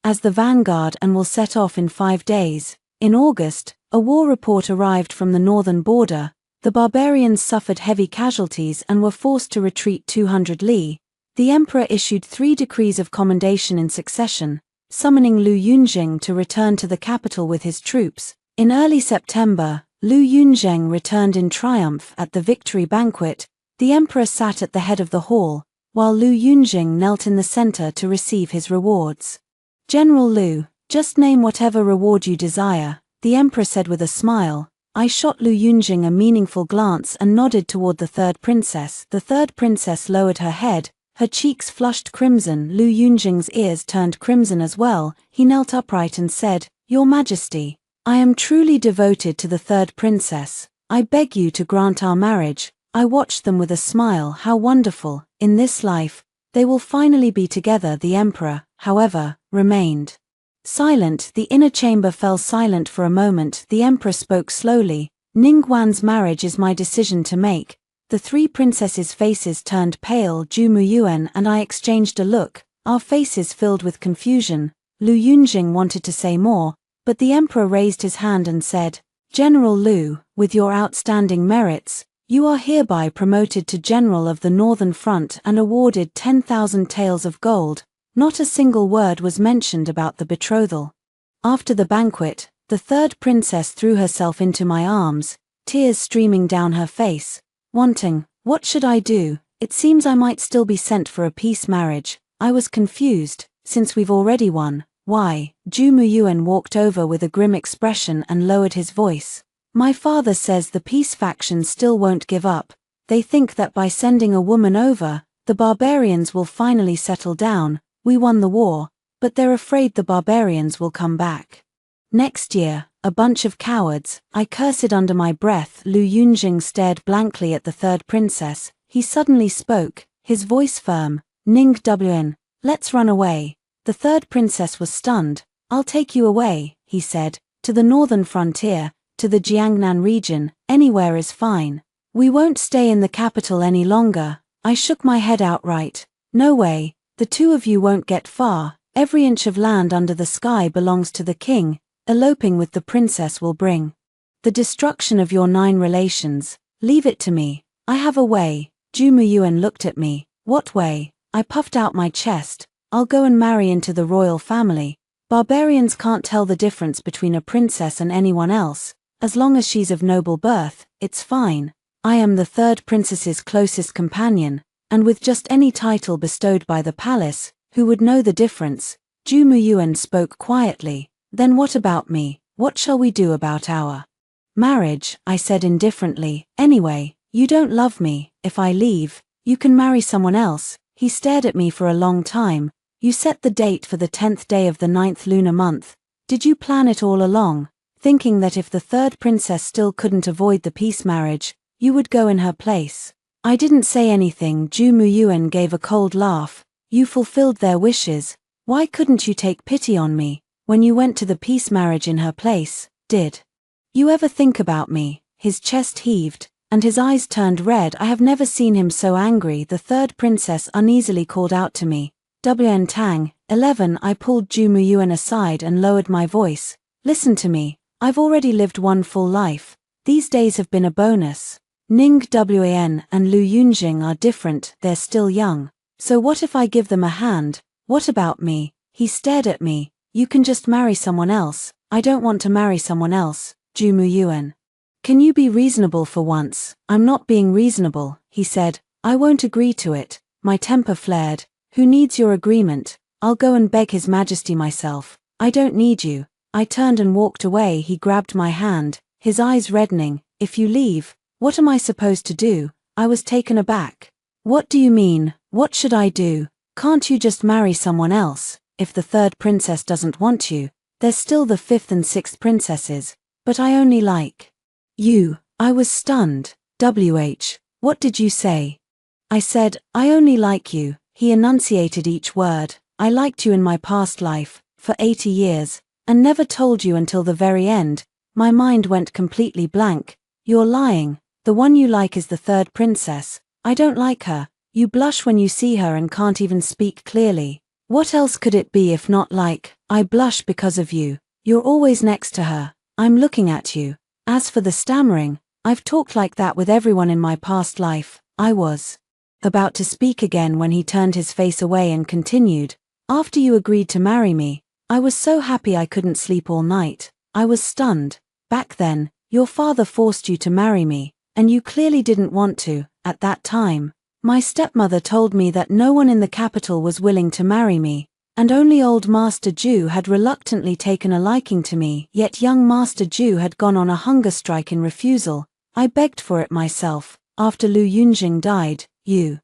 as the vanguard and will set off in 5 days. In August, a war report arrived from the northern border. The barbarians suffered heavy casualties and were forced to retreat 200 li. The emperor issued 3 decrees of commendation in succession, summoning Lu Yunjing to return to the capital with his troops. In early September, Lu Yunjing returned in triumph at the victory banquet. The emperor sat at the head of the hall, while Lu Yunjing knelt in the center to receive his rewards. "General Lu, just name whatever reward you desire," the emperor said with a smile. I shot Lu Yunjing a meaningful glance and nodded toward the third princess. The third princess lowered her head, her cheeks flushed crimson. Lu Yunjing's ears turned crimson as well. He knelt upright and said, "Your Majesty, I am truly devoted to the third princess. I beg you to grant our marriage." I watched them with a smile. How wonderful. In this life, they will finally be together. The emperor, however, remained silent. The inner chamber fell silent for a moment. The emperor spoke slowly. "Ningguan's marriage is my decision to make." The 3 princesses' faces turned pale. Zhu Muyuan and I exchanged a look, our faces filled with confusion. Lu Yunjing wanted to say more, but the emperor raised his hand and said, General Lu, with your outstanding merits, you are hereby promoted to General of the Northern Front and awarded 10,000 taels of gold. Not a single word was mentioned about the betrothal. After the banquet, the third princess threw herself into my arms, tears streaming down her face, wanting, what should I do? It seems I might still be sent for a peace marriage. I was confused, since we've already won. Why? Zhu Muyuan walked over with a grim expression and lowered his voice. My father says the peace faction still won't give up. They think that by sending a woman over, the barbarians will finally settle down. We won the war, but they're afraid the barbarians will come back next year. A bunch of cowards, I cursed under my breath. Lu Yunjing stared blankly at the third princess. He suddenly spoke, his voice firm. Ning Wn, let's run away. The third princess was stunned. I'll take you away, he said, to the northern frontier, to the Jiangnan region, anywhere is fine. We won't stay in the capital any longer. I shook my head outright. No way, the two of you won't get far. Every inch of land under the sky belongs to the king. Eloping with the princess will bring the destruction of your 9 relations. Leave it to me. I have a way. Zhu Muyuan looked at me. What way? I puffed out my chest. I'll go and marry into the royal family. Barbarians can't tell the difference between a princess and anyone else. As long as she's of noble birth, it's fine. I am the third princess's closest companion, and with just any title bestowed by the palace, who would know the difference? Zhu Muyuan spoke quietly. Then what about me? What shall we do about our marriage? I said indifferently. Anyway, you don't love me. If I leave, you can marry someone else. He stared at me for a long time. You set the date for the 10th day of the 9th lunar month. Did you plan it all along, thinking that if the third princess still couldn't avoid the peace marriage, you would go in her place? I didn't say anything. Zhu Muyuan gave a cold laugh. You fulfilled their wishes. Why couldn't you take pity on me? When you went to the peace marriage in her place, did you ever think about me? His chest heaved, and his eyes turned red. I have never seen him so angry. The third princess uneasily called out to me. Wn Tang, 11. I pulled Zhu Muyuan aside and lowered my voice. Listen to me. I've already lived one full life. These days have been a bonus. Ning Wan and Lu Yunjing are different. They're still young. So what if I give them a hand? What about me? He stared at me. You can just marry someone else. I don't want to marry someone else. Zhu Muyuan. Can you be reasonable for once? I'm not being reasonable, he said. I won't agree to it. My temper flared. Who needs your agreement? I'll go and beg His Majesty myself. I don't need you. I turned and walked away. He grabbed my hand, his eyes reddening. If you leave, what am I supposed to do? I was taken aback. What do you mean? What should I do? Can't you just marry someone else? If the third princess doesn't want you, there's still the 5th and 6th princesses. But I only like you. I was stunned. What did you say? I said, I only like you. He enunciated each word. I liked you in my past life, for 80 years, and never told you until the very end. My mind went completely blank. You're lying. The one you like is the third princess. I don't like her. You blush when you see her and can't even speak clearly. What else could it be if not like, I blush because of you. You're always next to her. I'm looking at you. As for the stammering, I've talked like that with everyone in my past life. I was about to speak again when he turned his face away and continued. After you agreed to marry me, I was so happy I couldn't sleep all night. I was stunned. Back then, your father forced you to marry me, and you clearly didn't want to, at that time. My stepmother told me that no one in the capital was willing to marry me, and only old Master Zhu had reluctantly taken a liking to me. Yet young Master Zhu had gone on a hunger strike in refusal. I begged for it myself. After Lu Yunjing died, you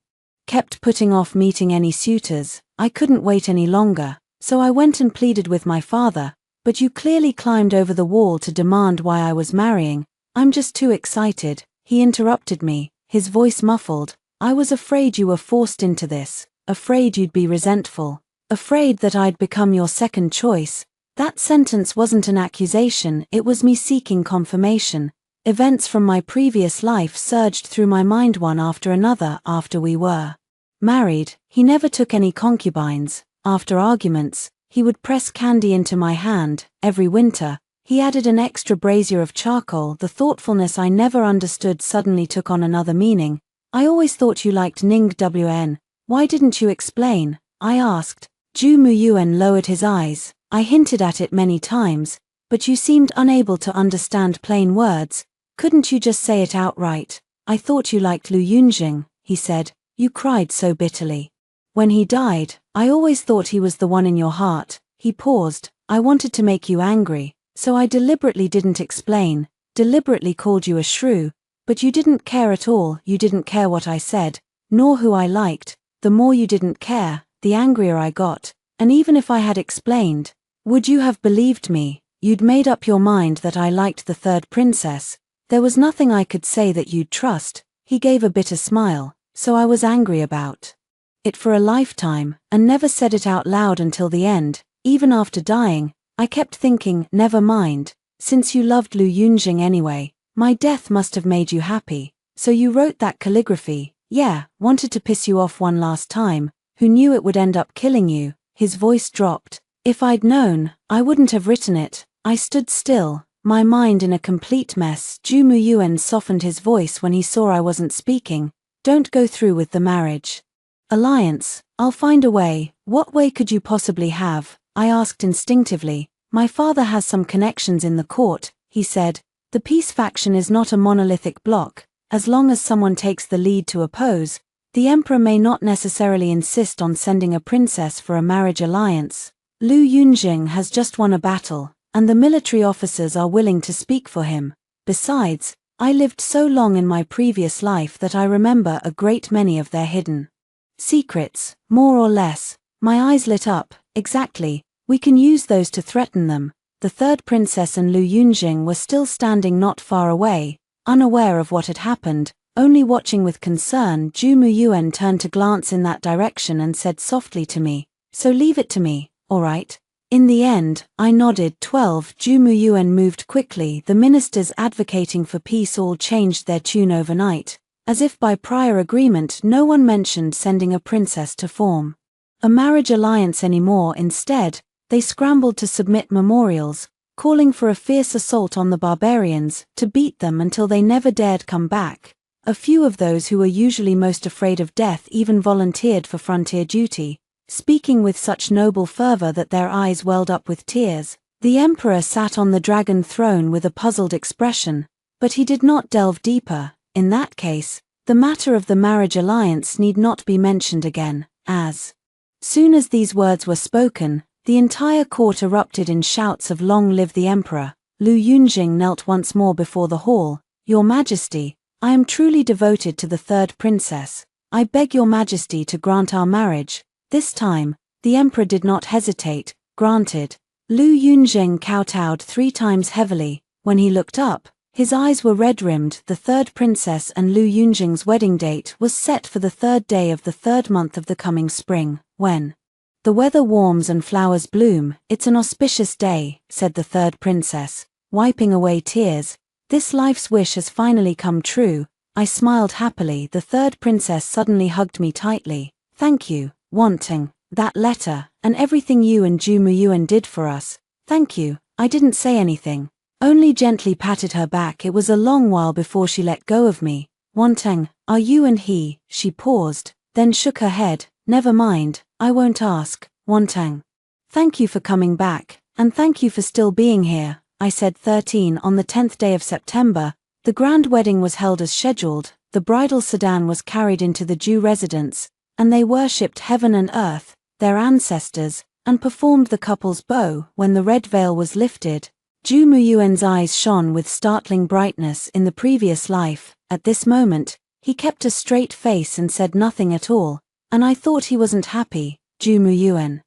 kept putting off meeting any suitors. I couldn't wait any longer, so I went and pleaded with my father, but you clearly climbed over the wall to demand why I was marrying. I'm just too excited. He interrupted me, his voice muffled. I was afraid you were forced into this, afraid you'd be resentful, afraid that I'd become your second choice. That sentence wasn't an accusation, it was me seeking confirmation. Events from my previous life surged through my mind one after another. After we were married, he never took any concubines. After arguments, He would press candy into my hand. Every winter, he added an extra brazier of charcoal. The thoughtfulness I never understood suddenly took on another meaning. I always thought you liked Ning Wn. Why didn't you explain? I asked. Ju Muyuan lowered his eyes. I hinted at it many times, but you seemed unable to understand plain words. Couldn't you just say it outright? I thought you liked Lu Yunjing, he said. You cried so bitterly. When he died, I always thought he was the one in your heart. He paused. I wanted to make you angry, so I deliberately didn't explain, deliberately called you a shrew, but you didn't care at all. You didn't care what I said, nor who I liked. The more you didn't care, the angrier I got. And even if I had explained, would you have believed me? You'd made up your mind that I liked the third princess. There was nothing I could say that you'd trust. He gave a bitter smile. So I was angry about it for a lifetime, and never said it out loud until the end. Even after dying, I kept thinking, never mind, since you loved Lu Yunjing anyway, my death must have made you happy. So you wrote that calligraphy. Yeah, wanted to piss you off one last time. Who knew it would end up killing you? His voice dropped. If I'd known, I wouldn't have written it. I stood still, my mind in a complete mess. Ju Muyuan softened his voice when he saw I wasn't speaking. Don't go through with the marriage alliance. I'll find a way. What way could you possibly have? I asked instinctively. My father has some connections in the court, he said. The peace faction is not a monolithic bloc. As long as someone takes the lead to oppose, the emperor may not necessarily insist on sending a princess for a marriage alliance. Lu Yunjing has just won a battle, and the military officers are willing to speak for him. Besides, I lived so long in my previous life that I remember a great many of their hidden secrets, more or less. My eyes lit up. Exactly, we can use those to threaten them. The third princess and Lu Yunjing were still standing not far away, unaware of what had happened, only watching with concern. Ju Muyuan turned to glance in that direction and said softly to me, so leave it to me, all right? In the end, I nodded. 12. Ju Muyuan moved quickly. The ministers advocating for peace all changed their tune overnight. As if by prior agreement, no one mentioned sending a princess to form a marriage alliance anymore. Instead, they scrambled to submit memorials, calling for a fierce assault on the barbarians, to beat them until they never dared come back. A few of those who were usually most afraid of death even volunteered for frontier duty, speaking with such noble fervor that their eyes welled up with tears. The emperor sat on the dragon throne with a puzzled expression, but he did not delve deeper. In that case, the matter of the marriage alliance need not be mentioned again. As soon as these words were spoken, the entire court erupted in shouts of "Long live the emperor." Lu Yunjing knelt once more before the hall. Your Majesty, I am truly devoted to the third princess. I beg your Majesty to grant our marriage. This time, the emperor did not hesitate. Granted. Lu Yunjing kowtowed 3 times heavily. When he looked up, his eyes were red-rimmed. The third princess and Lu Yunjing's wedding date was set for the 3rd day of the 3rd month of the coming spring, when the weather warms and flowers bloom. It's an auspicious day, said the third princess, wiping away tears. This life's wish has finally come true. I smiled happily. The third princess suddenly hugged me tightly. Thank you, Wanting. That letter, and everything you and Ju Muyuan did for us. Thank you. I didn't say anything. Only gently patted her back. It was a long while before she let go of me. Wanting, are you and he? She paused, then shook her head. Never mind, I won't ask. Wanting. Thank you for coming back, and thank you for still being here, I said. 13. On the 10th day of September, the grand wedding was held as scheduled. The bridal sedan was carried into the Ju residence, and they worshipped heaven and earth, their ancestors, and performed the couple's bow. When the red veil was lifted, Ju Muyuan's eyes shone with startling brightness. In the previous life, at this moment, he kept a straight face and said nothing at all, and I thought he wasn't happy. Ju Muyuan.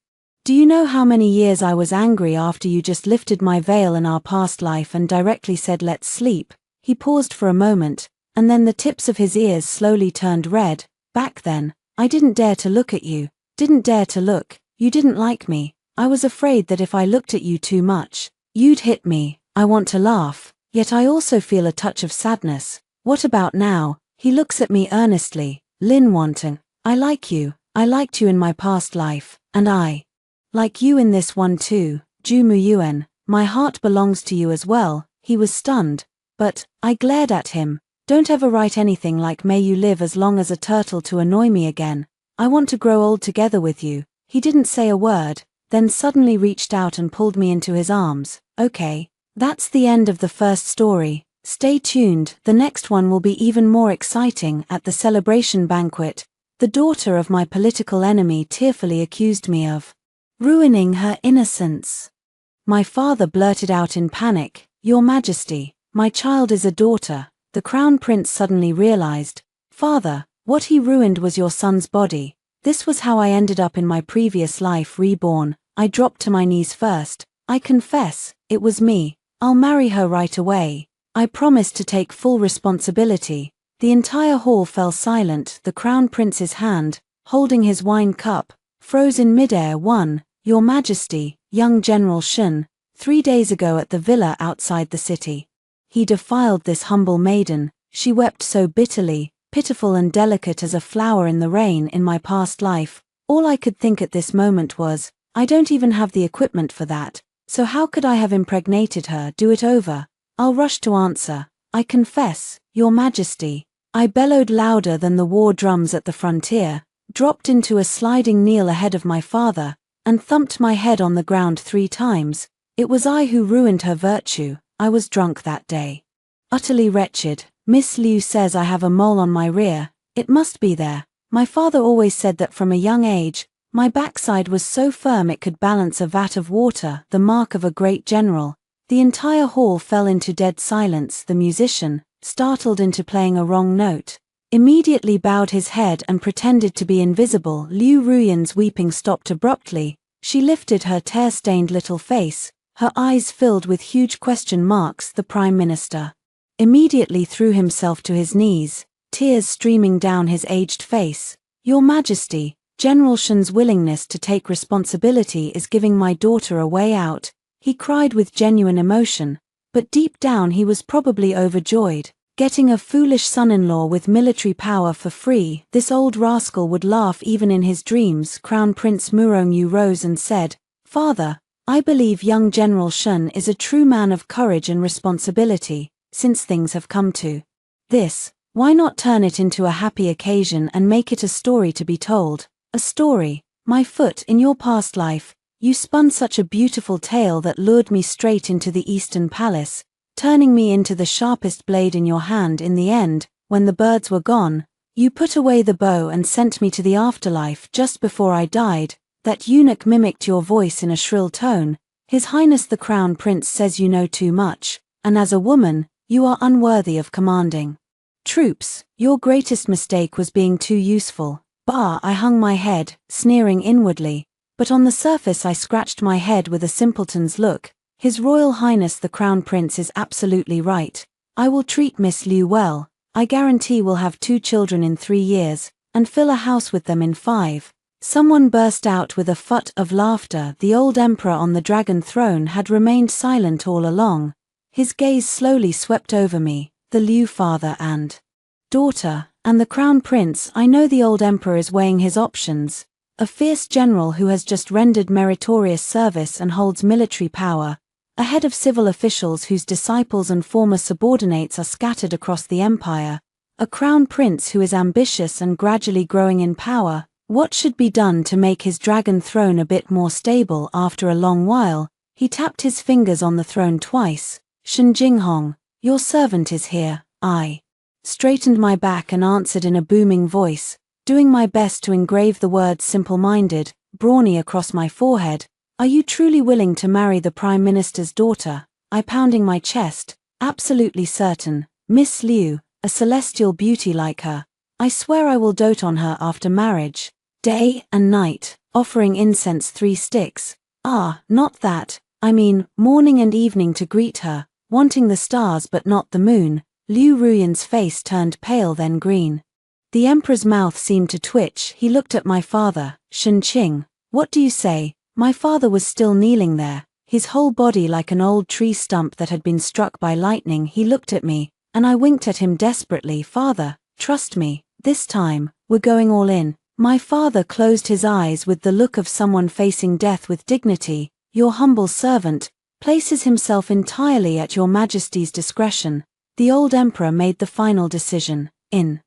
Do you know how many years I was angry after you just lifted my veil in our past life and directly said let's sleep? He paused for a moment, and then the tips of his ears slowly turned red. Back then, I didn't dare to look at you. Didn't dare to look. You didn't like me. I was afraid that if I looked at you too much, you'd hit me. I want to laugh, yet I also feel a touch of sadness. What about now? He looks at me earnestly. Lin Wanting. I like you. I liked you in my past life, and I Like you in this one too, Ju Muyuan, my heart belongs to you as well. He was stunned, but I glared at him. Don't ever write anything like may you live as long as a turtle to annoy me again. I want to grow old together with you. He didn't say a word, then suddenly reached out and pulled me into his arms. Okay, that's the end of the first story. Stay tuned, the next one will be even more exciting. At the celebration banquet, the daughter of my political enemy tearfully accused me of ruining her innocence. My father blurted out in panic, "Your Majesty, my child is a daughter." The Crown Prince suddenly realized, "Father, what he ruined was your son's body. This was how I ended up in my previous life reborn." I dropped to my knees first. "I confess, it was me. I'll marry her right away. I promise to take full responsibility." The entire hall fell silent. The Crown Prince's hand, holding his wine cup, froze in midair. "Your Majesty, young General Shun, 3 days ago at the villa outside the city. He defiled this humble maiden." She wept so bitterly, pitiful and delicate as a flower in the rain. In my past life, all I could think at this moment was, I don't even have the equipment for that, so how could I have impregnated her? Do it over. I'll rush to answer. "I confess, Your Majesty." I bellowed louder than the war drums at the frontier, dropped into a sliding kneel ahead of my father, and thumped my head on the ground 3 times. It was I who ruined her virtue. I was drunk that day. Utterly wretched. Miss Liu says I have a mole on my rear. It must be there. My father always said that from a young age, my backside was so firm it could balance a vat of water, the mark of a great general. The entire hall fell into dead silence. The musician, startled into playing a wrong note, immediately bowed his head and pretended to be invisible. Liu Ruyan's weeping stopped abruptly. She lifted her tear-stained little face, her eyes filled with huge question marks. The Prime Minister immediately threw himself to his knees, tears streaming down his aged face. "Your Majesty, General Shun's willingness to take responsibility is giving my daughter a way out." He cried with genuine emotion, but deep down he was probably overjoyed. Getting a foolish son-in-law with military power for free, this old rascal would laugh even in his dreams. Crown Prince Murongyu rose and said, "Father, I believe young General Shun is a true man of courage and responsibility. Since things have come to this, why not turn it into a happy occasion and make it a story to be told? A story, my foot, in your past life, you spun such a beautiful tale that lured me straight into the Eastern Palace, turning me into the sharpest blade in your hand. In the end, when the birds were gone, you put away the bow and sent me to the afterlife. Just before I died, that eunuch mimicked your voice in a shrill tone. His Highness the Crown Prince says you know too much, and as a woman, you are unworthy of commanding troops. Your greatest mistake was being too useful." I hung my head, sneering inwardly, but on the surface I scratched my head with a simpleton's look. His Royal Highness the Crown Prince is absolutely right. I will treat Miss Liu well. I guarantee we'll have 2 children in 3 years, and fill a house with them in 5. Someone burst out with a fit of laughter. The old emperor on the dragon throne had remained silent all along. His gaze slowly swept over me, the Liu father and daughter, and the Crown Prince. I know the old emperor is weighing his options. A fierce general who has just rendered meritorious service and holds military power, a head of civil officials whose disciples and former subordinates are scattered across the empire, a crown prince who is ambitious and gradually growing in power. What should be done to make his dragon throne a bit more stable? After a long while, he tapped his fingers on the throne twice. "Shen Jinghong, your servant is here." I straightened my back and answered in a booming voice, doing my best to engrave the words simple-minded, brawny across my forehead. "Are you truly willing to marry the Prime Minister's daughter?" I pounding my chest, absolutely certain. "Miss Liu, a celestial beauty like her. I swear I will dote on her after marriage, day and night, offering incense 3 sticks. Not that, I mean, morning and evening to greet her, wanting the stars but not the moon." Liu Ruyan's face turned pale then green. The emperor's mouth seemed to twitch. He looked at my father. "Shen Qing, what do you say?" My father was still kneeling there, his whole body like an old tree stump that had been struck by lightning. He looked at me, and I winked at him desperately. "Father, trust me, this time, we're going all in." My father closed his eyes with the look of someone facing death with dignity. Your humble servant places himself entirely at your majesty's discretion. The old emperor made the final decision. In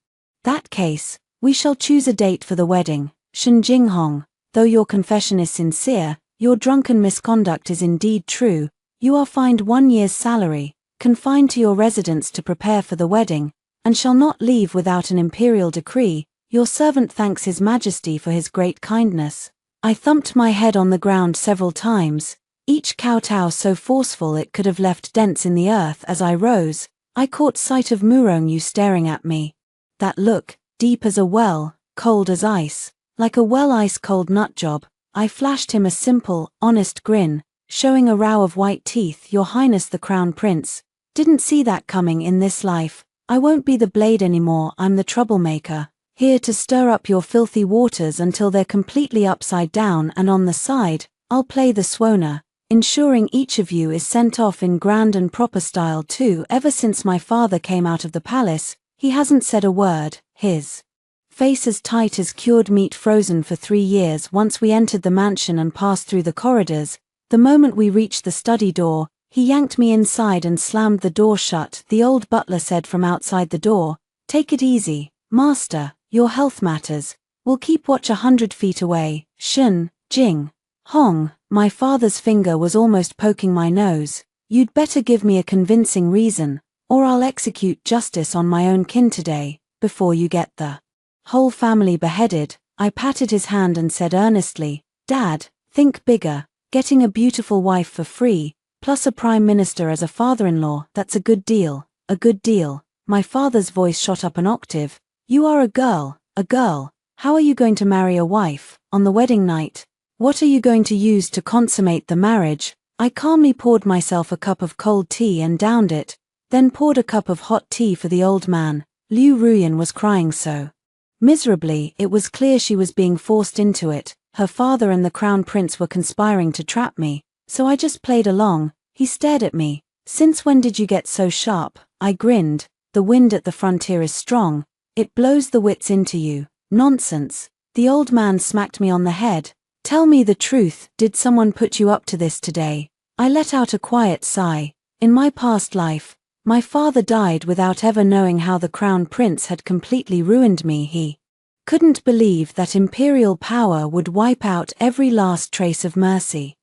that case, we shall choose a date for the wedding. Shen Jinghong, though your confession is sincere, your drunken misconduct is indeed true. You are fined 1 year's salary, confined to your residence to prepare for the wedding, and shall not leave without an imperial decree. Your servant thanks His Majesty for his great kindness. I thumped my head on the ground several times, each kowtow so forceful it could have left dents in the earth. As I rose, I caught sight of Murong Yu staring at me. That look, deep as a well, cold as ice, like a ice-cold nutjob. I flashed him a simple, honest grin, showing a row of white teeth. Your Highness the Crown Prince, didn't see that coming in this life. I won't be the blade anymore, I'm the troublemaker, here to stir up your filthy waters until they're completely upside down, and on the side, I'll play the swoner, ensuring each of you is sent off in grand and proper style too. Ever since my father came out of the palace, he hasn't said a word, his face as tight as cured meat frozen for 3 years. Once we entered the mansion and passed through the corridors, the moment we reached the study door, he yanked me inside and slammed the door shut. The old butler said from outside the door, "Take it easy, master, your health matters. We'll keep watch 100 feet away." Shen Jinghong, my father's finger was almost poking my nose. "You'd better give me a convincing reason, or I'll execute justice on my own kin today, before you get the whole family beheaded." I patted his hand and said earnestly, "Dad, think bigger. Getting a beautiful wife for free, plus a prime minister as a father-in-law, that's a good deal, a good deal." My father's voice shot up an octave. "You are a girl. How are you going to marry a wife, on the wedding night? What are you going to use to consummate the marriage?" I calmly poured myself a cup of cold tea and downed it, then poured a cup of hot tea for the old man. Liu Ruyan was crying so miserably, it was clear she was being forced into it. Her father and the crown prince were conspiring to trap me, so I just played along. He stared at me. "Since when did you get so sharp?" I grinned. "The wind at the frontier is strong. It blows the wits into you." "Nonsense." The old man smacked me on the head. "Tell me the truth, did someone put you up to this today?" I let out a quiet sigh. In my past life, my father died without ever knowing how the crown prince had completely ruined me. He couldn't believe that imperial power would wipe out every last trace of mercy,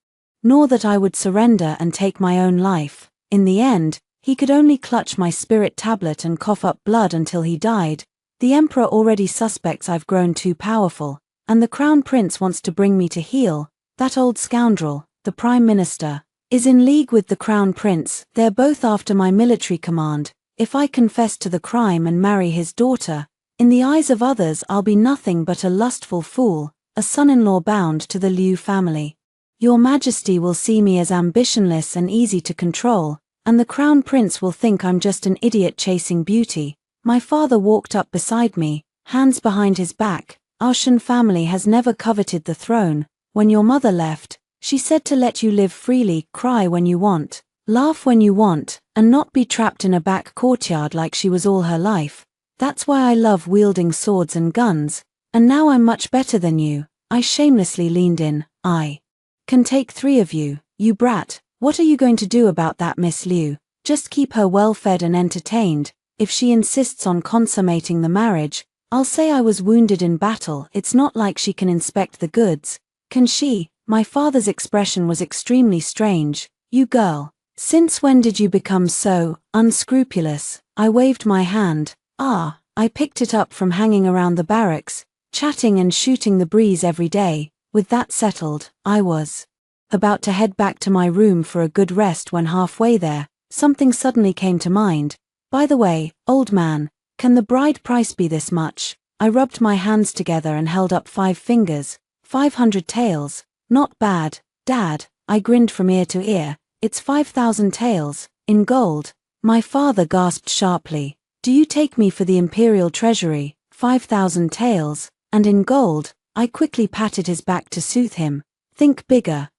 nor that I would surrender and take my own life. In the end, he could only clutch my spirit tablet and cough up blood until he died. The emperor already suspects I've grown too powerful, and the crown prince wants to bring me to heel. That old scoundrel, the prime minister, is in league with the crown prince. They're both after my military command. If I confess to the crime and marry his daughter, in the eyes of others I'll be nothing but a lustful fool, a son-in-law bound to the Liu family. Your Majesty will see me as ambitionless and easy to control, and the crown prince will think I'm just an idiot chasing beauty. My father walked up beside me, hands behind his back. "Our Shen family has never coveted the throne. When your mother left, she said to let you live freely, cry when you want, laugh when you want, and not be trapped in a back courtyard like she was all her life. That's why I love wielding swords and guns, and now I'm much better than you." I shamelessly leaned in. "I can take 3 of you, you brat. What are you going to do about that Miss Liu?" "Just keep her well fed and entertained. If she insists on consummating the marriage, I'll say I was wounded in battle. It's not like she can inspect the goods, can she?" My father's expression was extremely strange. "You girl, since when did you become so unscrupulous?" I waved my hand. I picked it up from hanging around the barracks, chatting and shooting the breeze every day." With that settled, I was about to head back to my room for a good rest when halfway there, something suddenly came to mind. "By the way, old man, can the bride price be this much?" I rubbed my hands together and held up 5 fingers. 500 taels. "Not bad, Dad." I grinned from ear to ear. "It's 5,000 taels, in gold." My father gasped sharply. "Do you take me for the imperial treasury? 5,000 taels, and in gold?" I quickly patted his back to soothe him. Think bigger,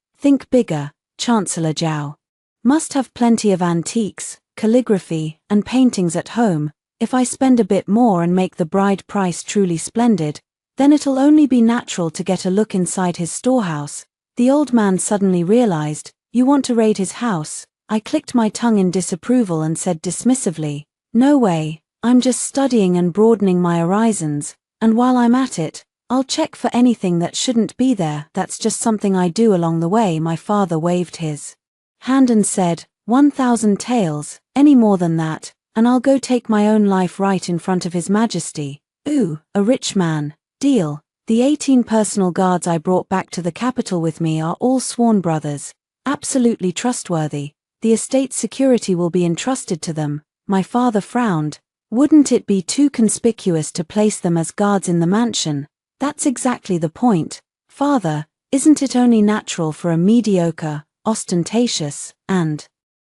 Chancellor Zhao. Must have plenty of antiques, calligraphy, and paintings at home. If I spend a bit more and make the bride price truly splendid, Then it'll only be natural to get a look inside his storehouse. The old man suddenly realized, "You want to raid his house?" I clicked my tongue in disapproval and said dismissively, "No way, I'm just studying and broadening my horizons, and while I'm at it, I'll check for anything that shouldn't be there. That's just something I do along the way." My father waved his hand and said, 1,000 taels, any more than that, and I'll go take my own life right in front of His Majesty. Ooh, a rich man. Deal. The 18 personal guards I brought back to the capital with me are all sworn brothers. Absolutely trustworthy. The estate's security will be entrusted to them. My father frowned. Wouldn't it be too conspicuous to place them as guards in the mansion? That's exactly the point. Father, isn't it only natural for a mediocre, ostentatious, and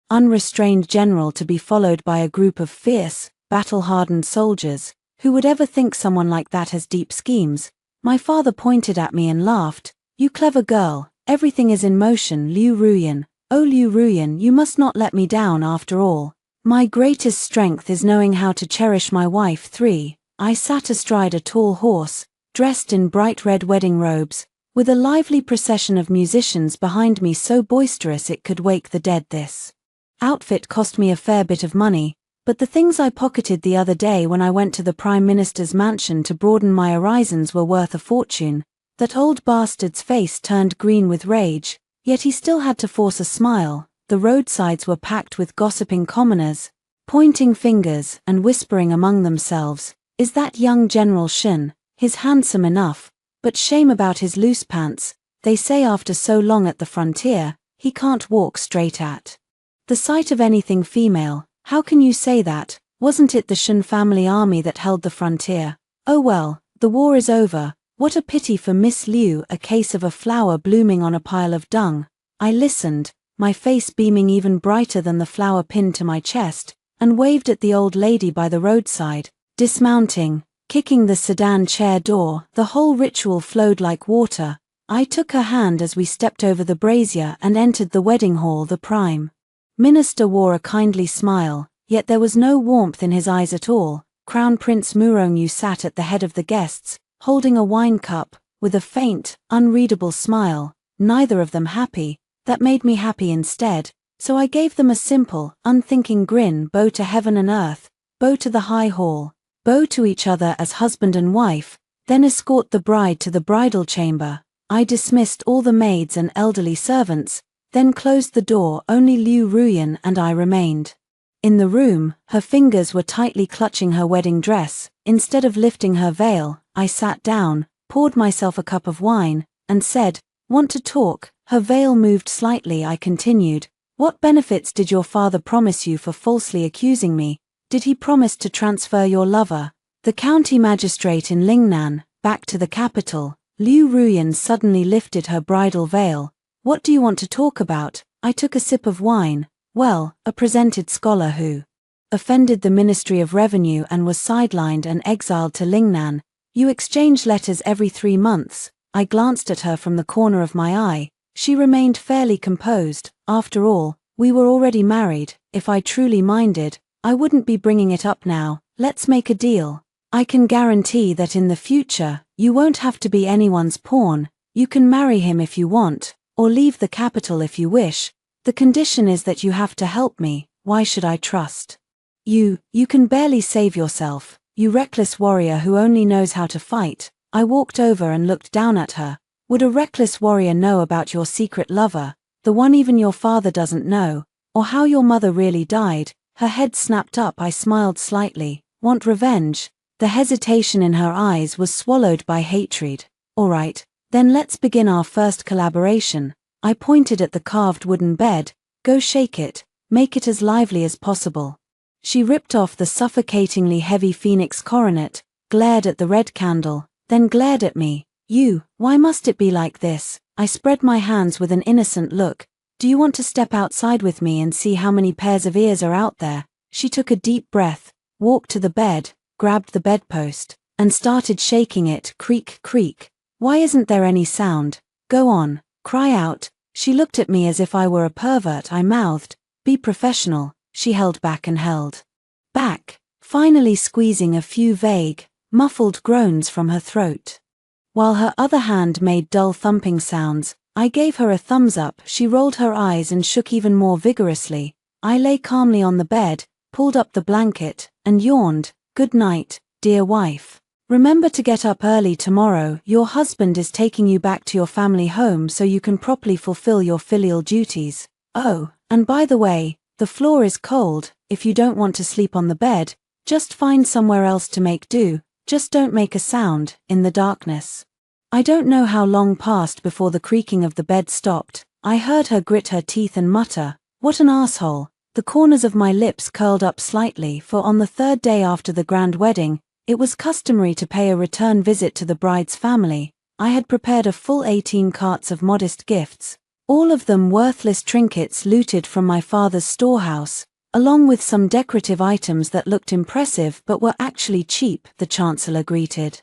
unrestrained general to be followed by a group of fierce, battle-hardened soldiers? Who would ever think someone like that has deep schemes? My father pointed at me and laughed. You clever girl, everything is in motion. Liu Ruyan. Oh Liu Ruyan, you must not let me down after all. My greatest strength is knowing how to cherish my wife. 3. I sat astride a tall horse, dressed in bright red wedding robes, with a lively procession of musicians behind me so boisterous it could wake the dead. This outfit cost me a fair bit of money, but the things I pocketed the other day when I went to the Prime Minister's mansion to broaden my horizons were worth a fortune. That old bastard's face turned green with rage, yet he still had to force a smile. The roadsides were packed with gossiping commoners, pointing fingers and whispering among themselves, "Is that young General Shin? He's handsome enough, but shame about his loose pants. They say after so long at the frontier, he can't walk straight at the sight of anything female." How can you say that? Wasn't it the Shin family army that held the frontier? Oh well, the war is over. What a pity for Miss Liu. A case of a flower blooming on a pile of dung. I listened, my face beaming even brighter than the flower pinned to my chest, and waved at the old lady by the roadside. Dismounting, kicking the sedan chair door, the whole ritual flowed like water. I took her hand as we stepped over the brazier and entered the wedding hall. The Prime Minister wore a kindly smile, yet there was no warmth in his eyes at all. Crown Prince Murongyu sat at the head of the guests, holding a wine cup, with a faint, unreadable smile, neither of them happy. That made me happy instead, so I gave them a simple, unthinking grin. Bow to heaven and earth, bow to the high hall, bow to each other as husband and wife, then escort the bride to the bridal chamber. I dismissed all the maids and elderly servants, then closed the door. Only Liu Ruyan and I remained in the room. Her fingers were tightly clutching her wedding dress. Instead of lifting her veil, I sat down, poured myself a cup of wine, and said, "Want to talk?" Her veil moved slightly. I continued, "What benefits did your father promise you for falsely accusing me? Did he promise to transfer your lover, the county magistrate in Lingnan, back to the capital?" Liu Ruyan suddenly lifted her bridal veil. "What do you want to talk about?" I took a sip of wine. "Well, a presented scholar who offended the Ministry of Revenue and was sidelined and exiled to Lingnan. You exchange letters every 3 months. I glanced at her from the corner of my eye. She remained fairly composed. After all, we were already married. If I truly minded, I wouldn't be bringing it up now. Let's make a deal. I can guarantee that in the future, you won't have to be anyone's pawn. You can marry him if you want, or leave the capital if you wish. The condition is that you have to help me. Why should I trust you? You can barely save yourself, you reckless warrior who only knows how to fight." I walked over and looked down at her. "Would a reckless warrior know about your secret lover, the one even your father doesn't know, or how your mother really died?" Her head snapped up. I smiled slightly. "Want revenge?" The hesitation in her eyes was swallowed by hatred. "All right, then let's begin our first collaboration." I pointed at the carved wooden bed. "Go shake it, make it as lively as possible." She ripped off the suffocatingly heavy phoenix coronet, glared at the red candle, then glared at me. "You, why must it be like this?" I spread my hands with an innocent look. "Do you want to step outside with me and see how many pairs of ears are out there?" She took a deep breath, walked to the bed, grabbed the bedpost, and started shaking it. Creak, creak. "Why isn't there any sound? Go on, cry out." She looked at me as if I were a pervert. I mouthed, "Be professional." She held back and held back, finally squeezing a few vague, muffled groans from her throat. While her other hand made dull thumping sounds, I gave her a thumbs up. She rolled her eyes and shook even more vigorously. I lay calmly on the bed, pulled up the blanket, and yawned. Good night, dear wife. Remember to get up early tomorrow. Your husband is taking you back to your family home so you can properly fulfill your filial duties. Oh, and by the way, the floor is cold. If you don't want to sleep on the bed, just find somewhere else to make do. Just don't make a sound in the darkness. I don't know how long passed before the creaking of the bed stopped. I heard her grit her teeth and mutter, "What an asshole." The corners of my lips curled up slightly, for on the third day after the grand wedding, it was customary to pay a return visit to the bride's family. I had prepared a full 18 carts of modest gifts, all of them worthless trinkets looted from my father's storehouse, along with some decorative items that looked impressive but were actually cheap. The Chancellor greeted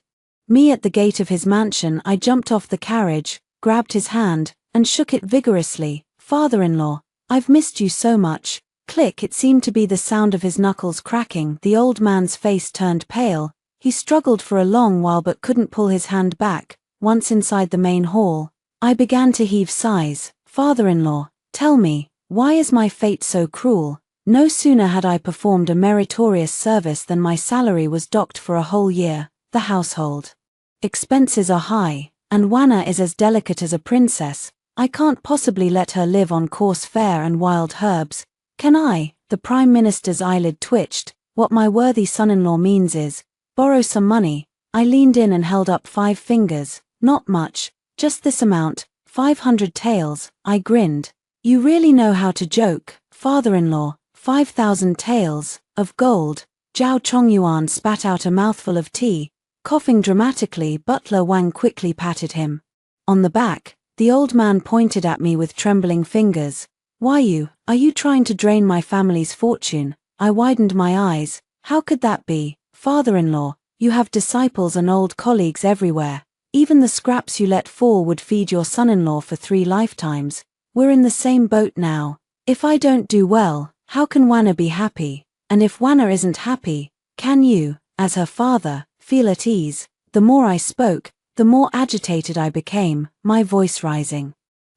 me at the gate of his mansion. I jumped off the carriage, grabbed his hand, and shook it vigorously. "Father-in-law, I've missed you so much." Click, it seemed to be the sound of his knuckles cracking. The old man's face turned pale. He struggled for a long while but couldn't pull his hand back. Once inside the main hall, I began to heave sighs. "Father-in-law, tell me, why is my fate so cruel?" No sooner had I performed a meritorious service than my salary was docked for a whole year. The household expenses are high, and Wanna is as delicate as a princess. I can't possibly let her live on coarse fare and wild herbs. Can I? The Prime Minister's eyelid twitched. What my worthy son-in-law means is, borrow some money. I leaned in and held up 5 fingers. Not much, just this amount, 500 taels. I grinned. You really know how to joke, father-in-law. 5,000 taels of gold. Zhao Chongyuan spat out a mouthful of tea. Coughing dramatically, Butler Wang quickly patted him on the back. The old man pointed at me with trembling fingers. Are you trying to drain my family's fortune? I widened my eyes. How could that be, father-in-law? You have disciples and old colleagues everywhere. Even the scraps you let fall would feed your son-in-law for 3 lifetimes. We're in the same boat now. If I don't do well, how can Wanna be happy? And if Wanna isn't happy, can you, as her father, feel at ease? The more I spoke, the more agitated I became, my voice rising.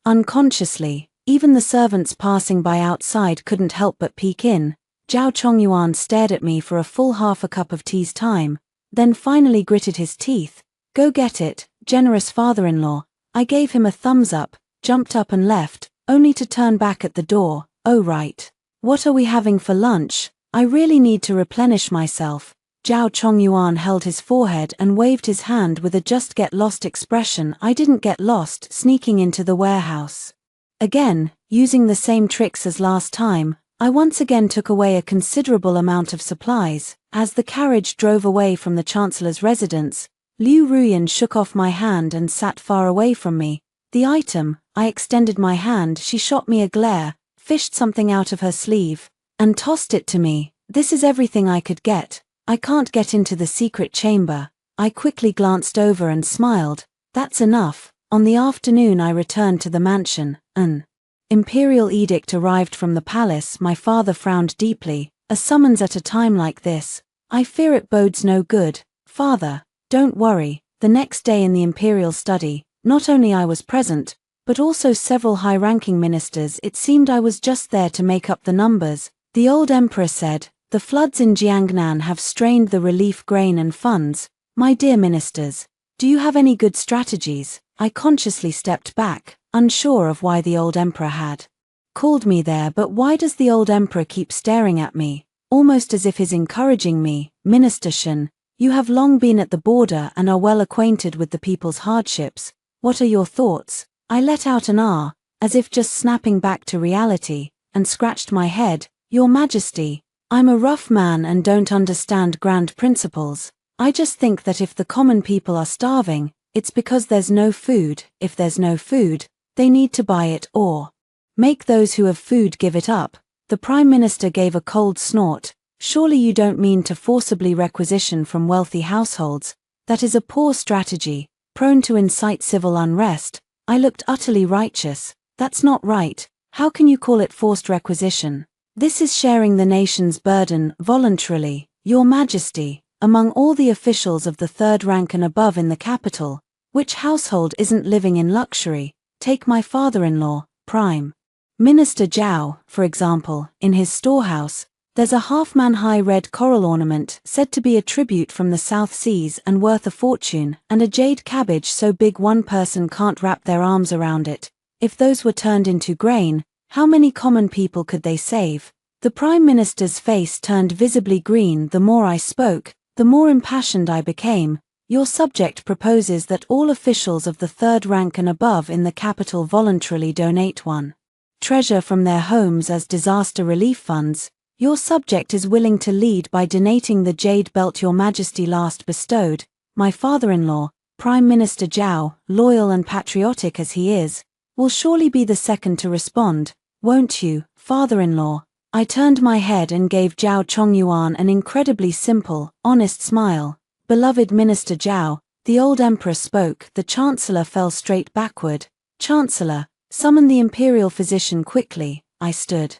Unconsciously, even the servants passing by outside couldn't help but peek in. Zhao Chongyuan stared at me for a full half a cup of tea's time, then finally gritted his teeth. Go get it, generous father-in-law. I gave him a thumbs up, jumped up and left, only to turn back at the door. Oh right. What are we having for lunch? I really need to replenish myself. Zhao Chongyuan held his forehead and waved his hand with a just get lost expression. I didn't get lost. Sneaking into the warehouse again, using the same tricks as last time, I once again took away a considerable amount of supplies. As the carriage drove away from the Chancellor's residence, Liu Ruyan shook off my hand and sat far away from me. The item, I extended my hand. She shot me a glare, fished something out of her sleeve, and tossed it to me. This is everything I could get. I can't get into the secret chamber. I quickly glanced over and smiled. That's enough. On the afternoon I returned to the mansion. An imperial edict arrived from the palace. My father frowned deeply. A summons at a time like this. I fear it bodes no good. Father, don't worry. The next day in the imperial study, not only I was present, but also several high-ranking ministers. It seemed I was just there to make up the numbers. The old emperor said, "The floods in Jiangnan have strained the relief grain and funds. My dear ministers, do you have any good strategies?" I consciously stepped back, unsure of why the old emperor had called me there. But why does the old emperor keep staring at me, almost as if he's encouraging me? Minister Shen, you have long been at the border and are well acquainted with the people's hardships. What are your thoughts? I let out an "ah," as if just snapping back to reality, and scratched my head. Your Majesty, I'm a rough man and don't understand grand principles. I just think that if the common people are starving, it's because there's no food. If there's no food, they need to buy it or make those who have food give it up. The Prime Minister gave a cold snort. Surely you don't mean to forcibly requisition from wealthy households. That is a poor strategy, prone to incite civil unrest. I looked utterly righteous. That's not right. How can you call it forced requisition? This is sharing the nation's burden voluntarily. Your Majesty, among all the officials of the 3rd rank and above in the capital, Which household isn't living in luxury? Take my father-in-law, Prime Minister Zhao, for example. In his storehouse, there's a half-man-high red coral ornament said to be a tribute from the South Seas and worth a fortune, and a jade cabbage so big one person can't wrap their arms around it. If those were turned into grain, how many common people could they save? The Prime Minister's face turned visibly green. The more I spoke, the more impassioned I became. Your subject proposes that all officials of the third rank and above in the capital voluntarily donate one treasure from their homes as disaster relief funds. Your subject is willing to lead by donating the jade belt Your Majesty last bestowed. My father-in-law, Prime Minister Zhao, loyal and patriotic as he is, will surely be the second to respond, won't you, father-in-law? I turned my head and gave Zhao Chongyuan an incredibly simple, honest smile. Beloved Minister Zhao, the old emperor spoke. The chancellor fell straight backward. Chancellor, summon the imperial physician quickly. I stood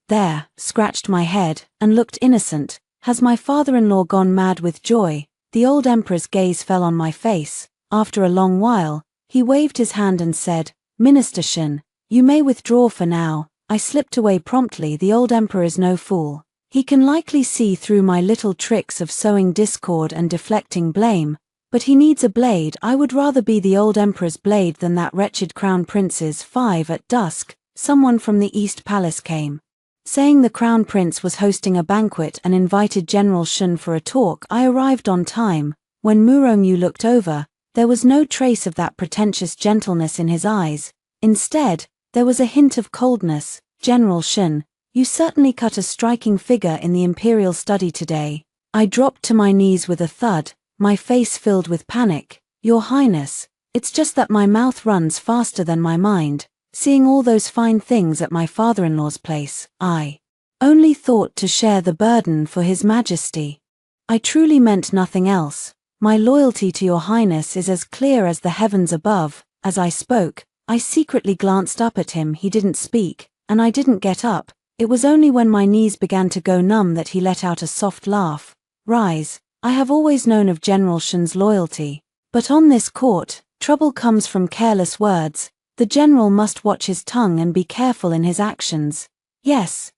there, scratched my head, and looked innocent. Has my father-in-law gone mad with joy? The old emperor's gaze fell on my face. After a long while, he waved his hand and said, Minister Shen, you may withdraw for now. I slipped away promptly. The old emperor is no fool. He can likely see through my little tricks of sowing discord and deflecting blame, but he needs a blade. I would rather be the old emperor's blade than that wretched crown prince's. 5 at dusk, someone from the East Palace came, saying the crown prince was hosting a banquet and invited General Shun for a talk. I arrived on time. When Murongyu looked over, there was no trace of that pretentious gentleness in his eyes. Instead, there was a hint of coldness. General Shun, you certainly cut a striking figure in the imperial study today. I dropped to my knees with a thud, my face filled with panic. Your Highness, it's just that my mouth runs faster than my mind. Seeing all those fine things at my father-in-law's place, I only thought to share the burden for His Majesty. I truly meant nothing else. My loyalty to Your Highness is as clear as the heavens above. As I spoke, I secretly glanced up at him. He didn't speak, and I didn't get up. It was only when my knees began to go numb that he let out a soft laugh. Rise. I have always known of General Shun's loyalty, but on this court, trouble comes from careless words. The general must watch his tongue and be careful in his actions. Yes,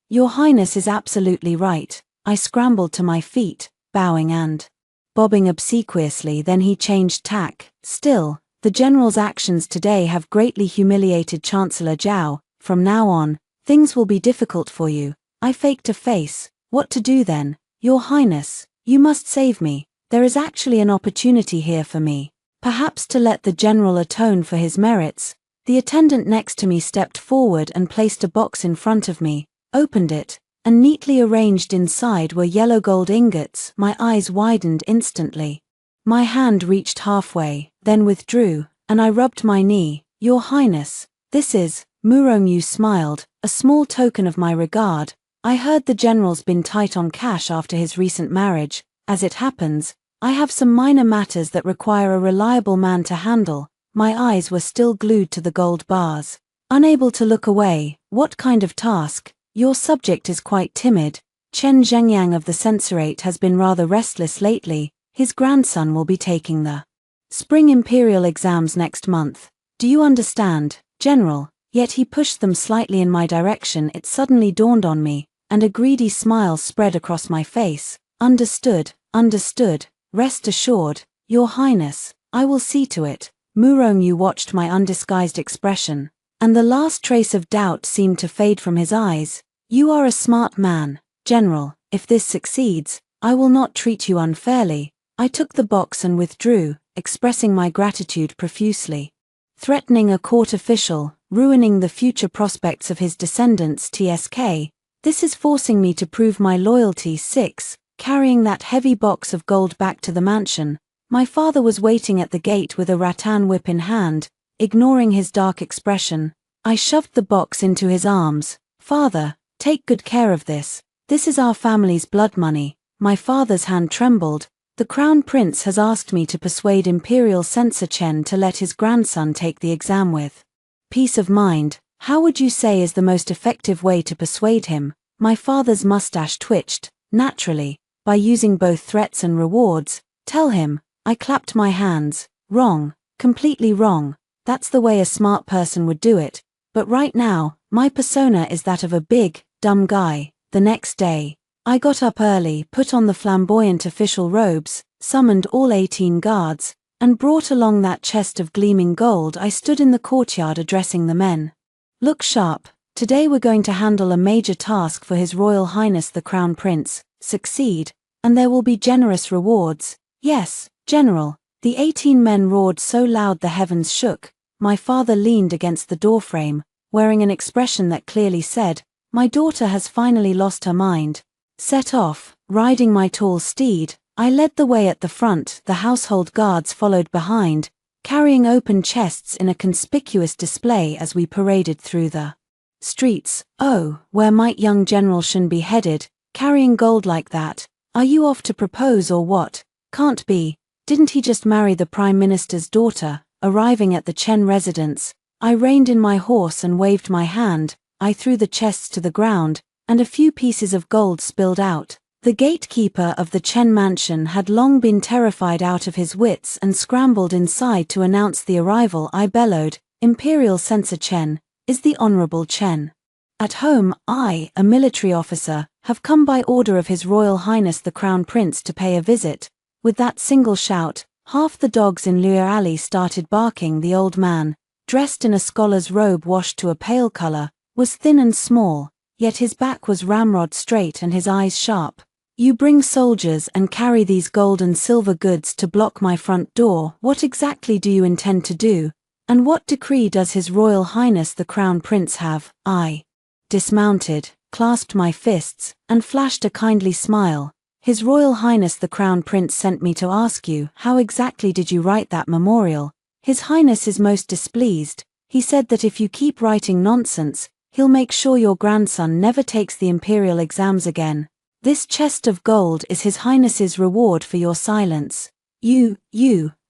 Your Highness is absolutely right. I scrambled to my feet, bowing and bobbing obsequiously. Then he changed tack. Still, the general's actions today have greatly humiliated Chancellor Zhao. From now on, things will be difficult for you. I faked a face. What to do then? Your Highness, you must save me. There is actually an opportunity here for me. Perhaps to let the general atone for his merits. The attendant next to me stepped forward and placed a box in front of me, opened it, and neatly arranged inside were yellow gold ingots. My eyes widened instantly. My hand reached halfway, then withdrew, and I rubbed my knee. Your Highness, this is, Murongyu smiled, a small token of my regard. I heard the general's been tight on cash after his recent marriage. As it happens, I have some minor matters that require a reliable man to handle. My eyes were still glued to the gold bars, unable to look away. What kind of task? Your subject is quite timid. Chen Zhengyang of the censorate has been rather restless lately. His grandson will be taking the spring imperial exams next month. Do you understand, General? Yet he pushed them slightly in my direction. It suddenly dawned on me, and a greedy smile spread across my face. Understood. Rest assured, Your Highness, I will see to it. Murongyu watched my undisguised expression, and the last trace of doubt seemed to fade from his eyes. You are a smart man, General. If this succeeds, I will not treat you unfairly. I took the box and withdrew, expressing my gratitude profusely. Threatening a court official, ruining the future prospects of his descendants. TSK. This is forcing me to prove my loyalty. 6. Carrying that heavy box of gold back to the mansion, my father was waiting at the gate with a rattan whip in hand. Ignoring his dark expression, I shoved the box into his arms. Father, take good care of this. This is our family's blood money. My father's hand trembled. The crown prince has asked me to persuade Imperial Censor Chen to let his grandson take the exam with peace of mind. How would you say is the most effective way to persuade him? My father's mustache twitched. Naturally, by using both threats and rewards. Tell him. I clapped my hands. Wrong, completely wrong. That's the way a smart person would do it. But right now, my persona is that of a big, dumb guy. The next day, I got up early, put on the flamboyant official robes, summoned all 18 guards, and brought along that chest of gleaming gold. I stood in the courtyard addressing the men. Look sharp, today we're going to handle a major task for His Royal Highness the Crown Prince. Succeed, and there will be generous rewards. Yes, General. The 18 men roared so loud the heavens shook. My father leaned against the doorframe, wearing an expression that clearly said, "My daughter has finally lost her mind." Set off, riding my tall steed, I led the way at the front. The household guards followed behind, carrying open chests in a conspicuous display as we paraded through the streets. Oh, where might young General Shun be headed, carrying gold like that? Are you off to propose or what? Can't be. Didn't he just marry the Prime Minister's daughter? Arriving at the Chen residence, I reined in my horse and waved my hand. I threw the chests to the ground, and a few pieces of gold spilled out. The gatekeeper of the Chen mansion had long been terrified out of his wits and scrambled inside to announce the arrival. I bellowed, "Imperial Censor Chen, is the Honorable Chen at home? I, a military officer, have come by order of His Royal Highness the Crown Prince to pay a visit." With that single shout, half the dogs in Luir Alley started barking. The old man, dressed in a scholar's robe washed to a pale color, was thin and small, yet his back was ramrod straight and his eyes sharp. "You bring soldiers and carry these gold and silver goods to block my front door. What exactly do you intend to do? And what decree does His Royal Highness the Crown Prince have?" I dismounted, clasped my fists, and flashed a kindly smile. "His Royal Highness the Crown Prince sent me to ask you, how exactly did you write that memorial? His Highness is most displeased. He said that if you keep writing nonsense, he'll make sure your grandson never takes the imperial exams again. This chest of gold is His Highness's reward for your silence." You,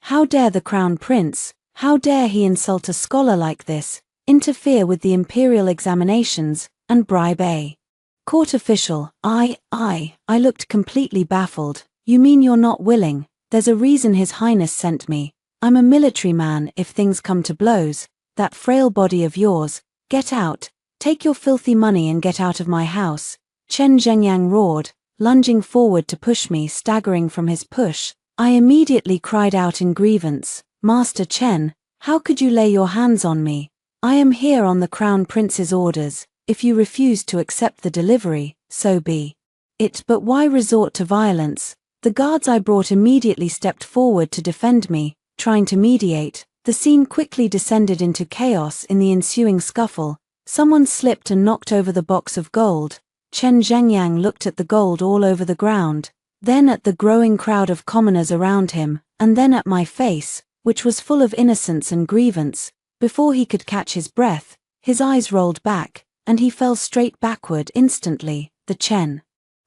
how dare the Crown Prince, how dare he insult a scholar like this, interfere with the imperial examinations, and bribe a court official? I looked completely baffled. "You mean you're not willing? There's a reason His Highness sent me. I'm a military man if things come to blows. That frail body of yours, get out, take your filthy money and get out of my house." Chen Zhengyang roared, lunging forward to push me. Staggering from his push, I immediately cried out in grievance, "Master Chen, how could you lay your hands on me? I am here on the Crown Prince's orders. If you refuse to accept the delivery, so be it. But why resort to violence?" The guards I brought immediately stepped forward to defend me, trying to mediate. The scene quickly descended into chaos. In the ensuing scuffle, someone slipped and knocked over the box of gold. Chen Zhengyang looked at the gold all over the ground, then at the growing crowd of commoners around him, and then at my face, which was full of innocence and grievance. Before he could catch his breath, his eyes rolled back, and he fell straight backward. Instantly, the Chen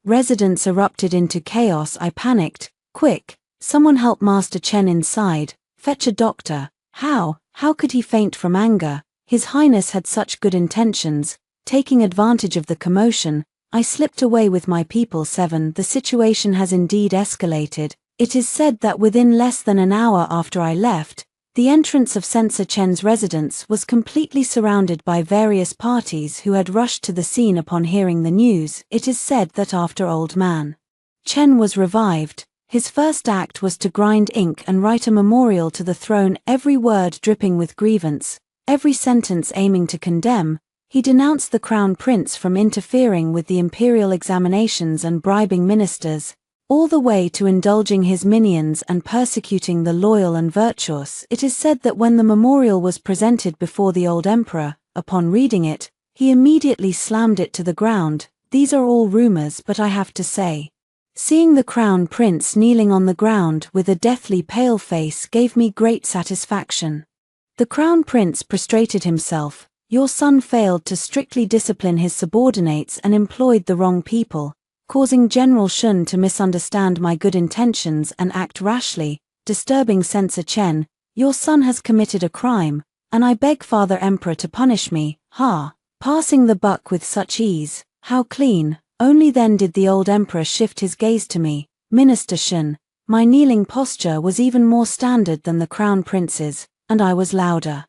residence erupted into chaos. I panicked. "Quick, someone help Master Chen inside, fetch a doctor." How could he faint from anger? His Highness had such good intentions. Taking advantage of the commotion, I slipped away with my people. 7. The situation has indeed escalated. It is said that within less than an hour after I left, the entrance of Censor Chen's residence was completely surrounded by various parties who had rushed to the scene upon hearing the news. It is said that after Old Man Chen was revived, his first act was to grind ink and write a memorial to the throne, every word dripping with grievance, every sentence aiming to condemn. He denounced the Crown Prince from interfering with the imperial examinations and bribing ministers, all the way to indulging his minions and persecuting the loyal and virtuous. It is said that when the memorial was presented before the old emperor, upon reading it, he immediately slammed it to the ground. These are all rumors, but I have to say, seeing the Crown Prince kneeling on the ground with a deathly pale face gave me great satisfaction. The Crown Prince prostrated himself. "Your son failed to strictly discipline his subordinates and employed the wrong people, causing General Shun to misunderstand my good intentions and act rashly, disturbing Censor Chen. Your son has committed a crime, and I beg Father Emperor to punish me." Passing the buck with such ease, how clean. Only then did the old emperor shift his gaze to me. "Minister Shun, My kneeling posture was even more standard than the crown prince's, and I was louder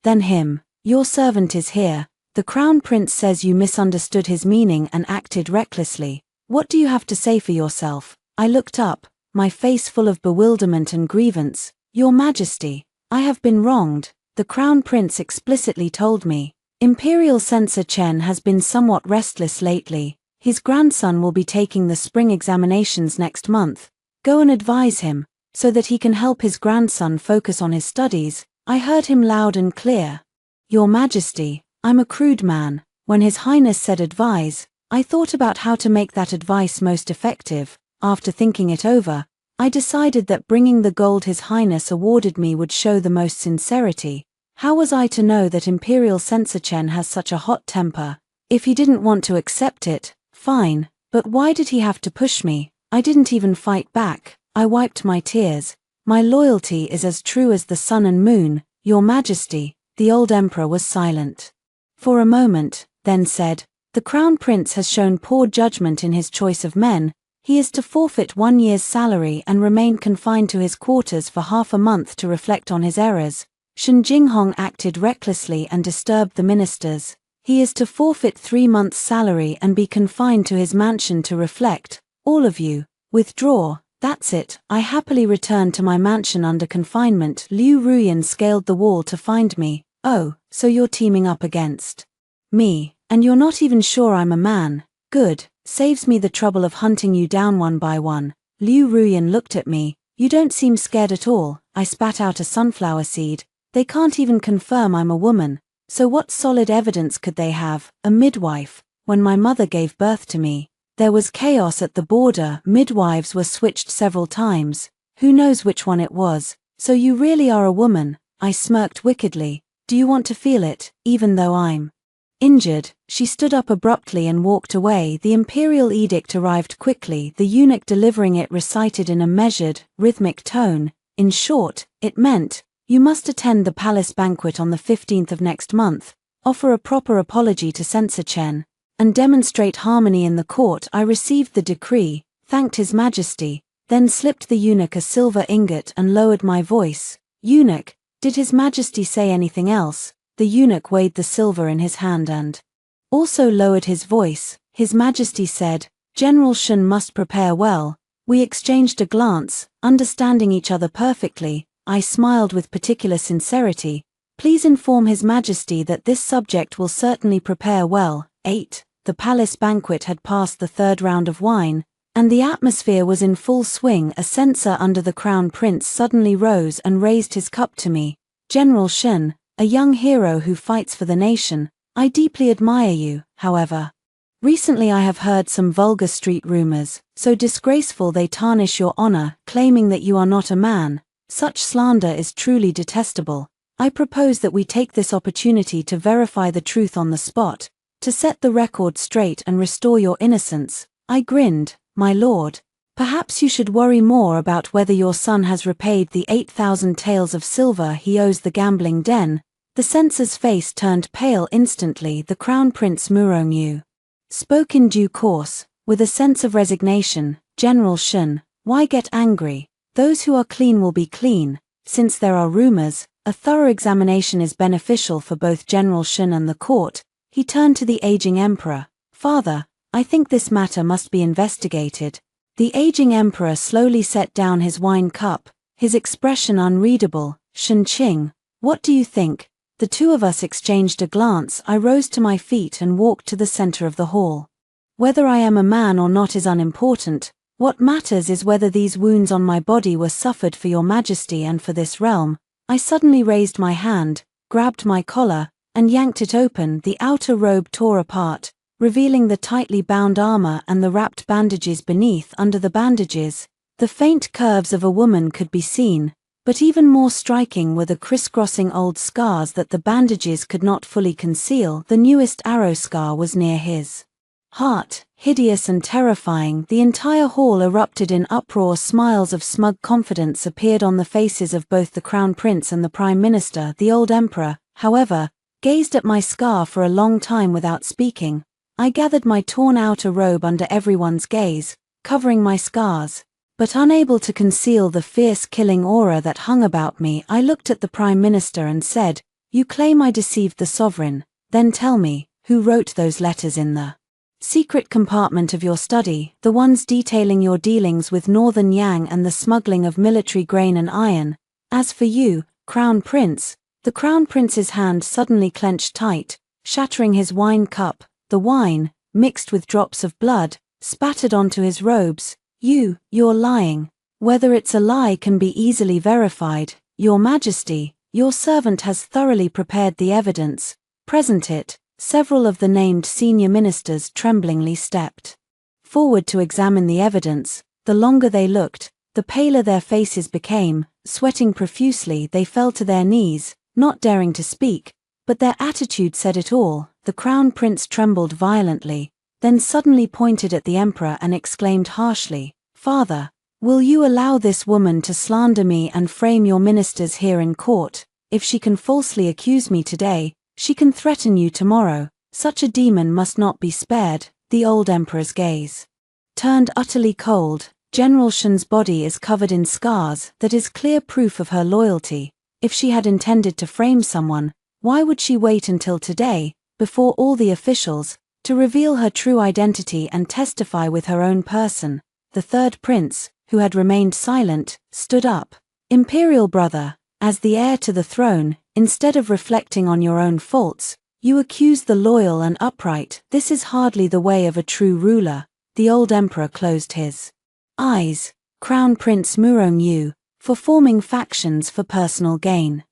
than him. Your servant is here. The crown prince says you misunderstood his meaning and acted recklessly. What do you have to say for yourself? I looked up, my face full of bewilderment and grievance. Your Majesty, I have been wronged, the crown prince explicitly told me. Imperial Censor Chen has been somewhat restless lately. His grandson will be taking the spring examinations next month. Go and advise him, so that he can help his grandson focus on his studies. I heard him loud and clear. Your Majesty, I'm a crude man. When His Highness said advise, I thought about how to make that advice most effective. After thinking it over, I decided that bringing the gold His Highness awarded me would show the most sincerity. How was I to know that Imperial Censor Chen has such a hot temper? If he didn't want to accept it, fine, but why did he have to push me? I didn't even fight back. I wiped my tears. My loyalty is as true as the sun and moon, Your Majesty. The old emperor was silent for a moment, then said, the crown prince has shown poor judgment in his choice of men. He is to forfeit 1 year's salary and remain confined to his quarters for half a month to reflect on his errors. Shen Jinghong acted recklessly and disturbed the ministers. He is to forfeit 3 months' salary and be confined to his mansion to reflect. All of you, withdraw. That's it. I happily returned to my mansion under confinement. Liu Ruyan scaled the wall to find me. Oh, so you're teaming up against me, and you're not even sure I'm a man. Good, saves me the trouble of hunting you down one by one. Liu Ruyan looked at me. You don't seem scared at all. I spat out a sunflower seed. They can't even confirm I'm a woman, so what solid evidence could they have? A midwife. When my mother gave birth to me, there was chaos at the border. Midwives were switched several times. Who knows which one it was? So you really are a woman? I smirked wickedly. Do you want to feel it, even though I'm injured? She stood up abruptly and walked away. The imperial edict arrived quickly, the eunuch delivering it recited in a measured, rhythmic tone. In short, it meant, you must attend the palace banquet on the 15th of next month, offer a proper apology to Censor Chen, and demonstrate harmony in the court. I received the decree, thanked His Majesty, then slipped the eunuch a silver ingot and lowered my voice. Eunuch, did His Majesty say anything else? The eunuch weighed the silver in his hand and also lowered his voice. His Majesty said, General Shen must prepare well. We exchanged a glance, understanding each other perfectly. I smiled with particular sincerity. Please inform His Majesty that this subject will certainly prepare well. 8. The palace banquet had passed the 3rd round of wine, and the atmosphere was in full swing. A censor under the crown prince suddenly rose and raised his cup to me. General Shen, a young hero who fights for the nation, I deeply admire you. However, recently I have heard some vulgar street rumors, so disgraceful they tarnish your honor, claiming that you are not a man. Such slander is truly detestable. I propose that we take this opportunity to verify the truth on the spot, to set the record straight and restore your innocence. I grinned. My lord, perhaps you should worry more about whether your son has repaid the 8,000 taels of silver he owes the gambling den. The censor's face turned pale instantly. The crown prince Murongyu spoke in due course, with a sense of resignation. General Shen, why get angry? Those who are clean will be clean. Since there are rumors, a thorough examination is beneficial for both General Shen and the court. He turned to the aging emperor. Father, I think this matter must be investigated. The aging emperor slowly set down his wine cup, his expression unreadable. Shen Qing, what do you think? The two of us exchanged a glance. I rose to my feet and walked to the center of the hall. Whether I am a man or not is unimportant. What matters is whether these wounds on my body were suffered for your Majesty and for this realm. I suddenly raised my hand, grabbed my collar, and yanked it open. The outer robe tore apart, revealing the tightly bound armor and the wrapped bandages beneath. Under the bandages, the faint curves of a woman could be seen, but even more striking were the crisscrossing old scars that the bandages could not fully conceal. The newest arrow scar was near his heart, hideous and terrifying. The entire hall erupted in uproar. Smiles of smug confidence appeared on the faces of both the crown prince and the prime minister. The old emperor, however, gazed at my scar for a long time without speaking. I gathered my torn outer robe under everyone's gaze, covering my scars. But unable to conceal the fierce killing aura that hung about me, I looked at the Prime Minister and said, "You claim I deceived the sovereign, then tell me, who wrote those letters in the secret compartment of your study, the ones detailing your dealings with Northern Yang and the smuggling of military grain and iron? As for you, Crown Prince," the Crown Prince's hand suddenly clenched tight, shattering his wine cup, the wine, mixed with drops of blood, spattered onto his robes. You're lying. Whether it's a lie can be easily verified. Your Majesty, your servant has thoroughly prepared the evidence. Present it." Several of the named senior ministers tremblingly stepped forward to examine the evidence. The longer they looked, the paler their faces became. Sweating profusely, they fell to their knees, not daring to speak, but their attitude said it all. The Crown Prince trembled violently, then suddenly pointed at the Emperor and exclaimed harshly, "Father, will you allow this woman to slander me and frame your ministers here in court? If she can falsely accuse me today, she can threaten you tomorrow. Such a demon must not be spared." The old Emperor's gaze turned utterly cold. General Shen's body is covered in scars. That is clear proof of her loyalty. If she had intended to frame someone, why would she wait until today, before all the officials, to reveal her true identity and testify with her own person? The third prince, who had remained silent, stood up. "Imperial brother, as the heir to the throne, instead of reflecting on your own faults, you accuse the loyal and upright. This is hardly the way of a true ruler." The old Emperor closed his eyes. "Crown Prince Murong Yu, for forming factions for personal gain,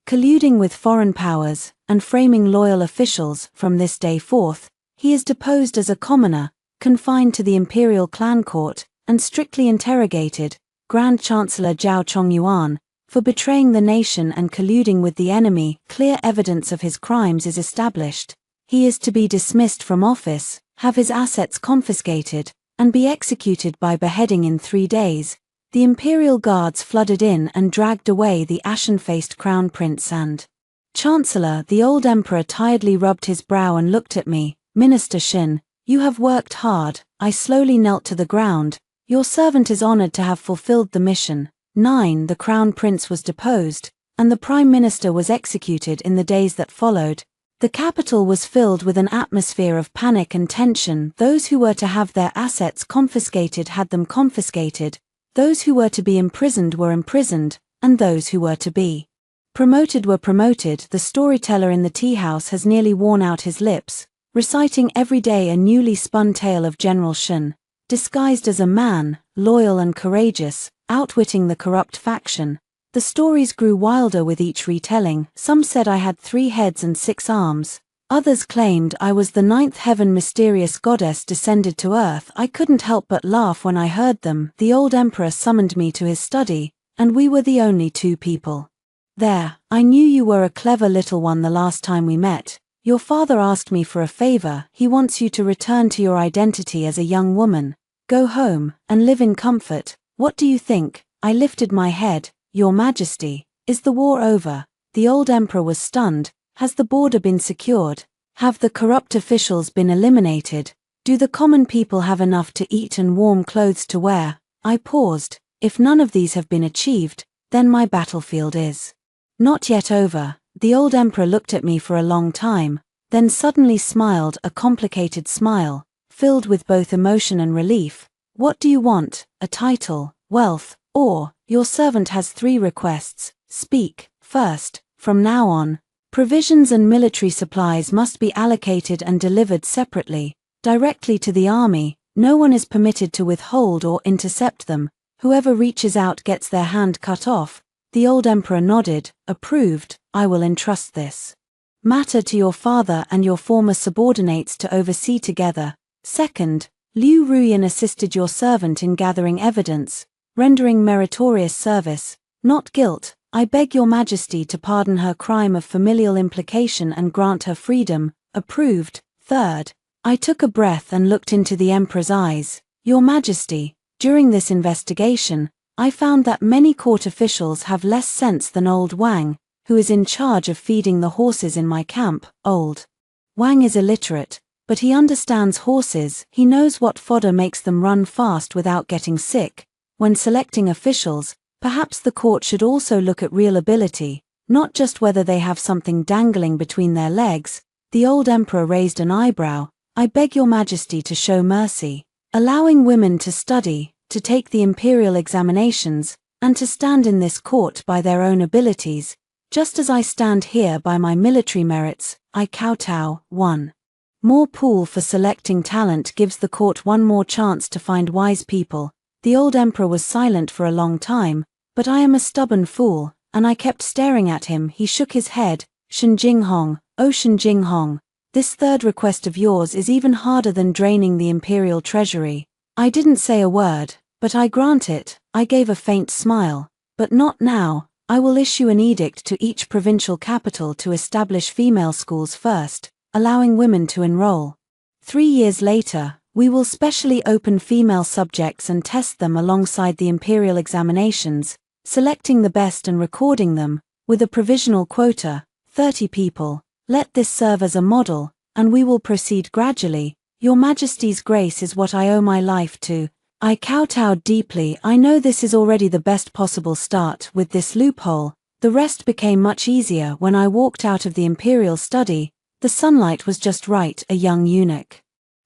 colluding with foreign powers, and framing loyal officials, from this day forth, he is deposed as a commoner, confined to the imperial clan court, and strictly interrogated. Grand Chancellor Zhao Chongyuan, for betraying the nation and colluding with the enemy. Clear evidence of his crimes is established. He is to be dismissed from office, have his assets confiscated, and be executed by beheading in 3 days." The imperial guards flooded in and dragged away the ashen-faced crown prince and chancellor. The old emperor tiredly rubbed his brow and looked at me. "Minister Shin, you have worked hard." I slowly knelt to the ground. "Your servant is honored to have fulfilled the mission." 9. The crown prince was deposed, and the prime minister was executed in the days that followed. The capital was filled with an atmosphere of panic and tension. Those who were to have their assets confiscated had them confiscated, those who were to be imprisoned were imprisoned, and those who were to be promoted were promoted. The storyteller in the tea house has nearly worn out his lips, reciting every day a newly spun tale of General Shen, disguised as a man, loyal and courageous, outwitting the corrupt faction. The stories grew wilder with each retelling. Some said I had 3 heads and 6 arms. Others claimed I was the 9th heaven, mysterious goddess descended to earth. I couldn't help but laugh when I heard them. The old emperor summoned me to his study, and we were the only 2 people there. "I knew you were a clever little one the last time we met. Your father asked me for a favor. He wants you to return to your identity as a young woman. Go home, and live in comfort. What do you think?" I lifted my head. "Your Majesty, is the war over?" The old emperor was stunned. "Has the border been secured? Have the corrupt officials been eliminated? Do the common people have enough to eat and warm clothes to wear?" I paused. "If none of these have been achieved, then my battlefield is not yet over." The old emperor looked at me for a long time, then suddenly smiled, a complicated smile, filled with both emotion and relief. "What do you want? A title, wealth, or?" "Your servant has 3 requests. Speak." "First, from now on, provisions and military supplies must be allocated and delivered separately, directly to the army. No one is permitted to withhold or intercept them. Whoever reaches out gets their hand cut off." The old emperor nodded. "Approved. I will entrust this matter to your father and your former subordinates to oversee together. Second, Liu Ruyan assisted your servant in gathering evidence, rendering meritorious service, not guilt. I beg your Majesty to pardon her crime of familial implication and grant her freedom." Approved. Third, I took a breath and looked into the Emperor's eyes. "Your Majesty, during this investigation, I found that many court officials have less sense than old Wang, who is in charge of feeding the horses in my camp." Old Wang is illiterate, but he understands horses. He knows what fodder makes them run fast without getting sick. When selecting officials, perhaps the court should also look at real ability, not just whether they have something dangling between their legs. The old emperor raised an eyebrow. I beg your majesty to show mercy. Allowing women to study, to take the imperial examinations, and to stand in this court by their own abilities, just as I stand here by my military merits, I kowtow. 1. More pool for selecting talent gives the court one more chance to find wise people. The old emperor was silent for a long time, but I am a stubborn fool, and I kept staring at him. He shook his head. Shen Jinghong, oh Shen Jinghong, this third request of yours is even harder than draining the imperial treasury. I didn't say a word, but I grant it. I gave a faint smile. But not now. I will issue an edict to each provincial capital to establish female schools first, allowing women to enroll. 3 years later, we will specially open female subjects and test them alongside the imperial examinations, selecting the best and recording them, with a provisional quota, 30 people. Let this serve as a model, and we will proceed gradually. Your Majesty's grace is what I owe my life to. I kowtowed deeply. I know this is already the best possible start with this loophole. The rest became much easier when I walked out of the imperial study. The sunlight was just right. A young eunuch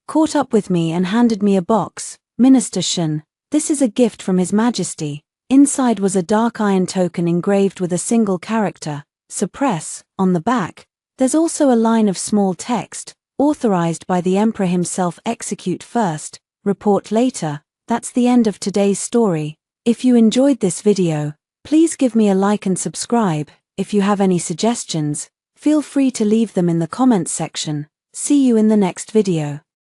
caught up with me and handed me a box. Minister Shen, this is a gift from His Majesty. Inside was a dark iron token engraved with a single character, suppress, on the back. There's also a line of small text, authorized by the Emperor himself. Execute first, report later. That's the end of today's story. If you enjoyed this video, please give me a like and subscribe. If you have any suggestions, feel free to leave them in the comments section. See you in the next video.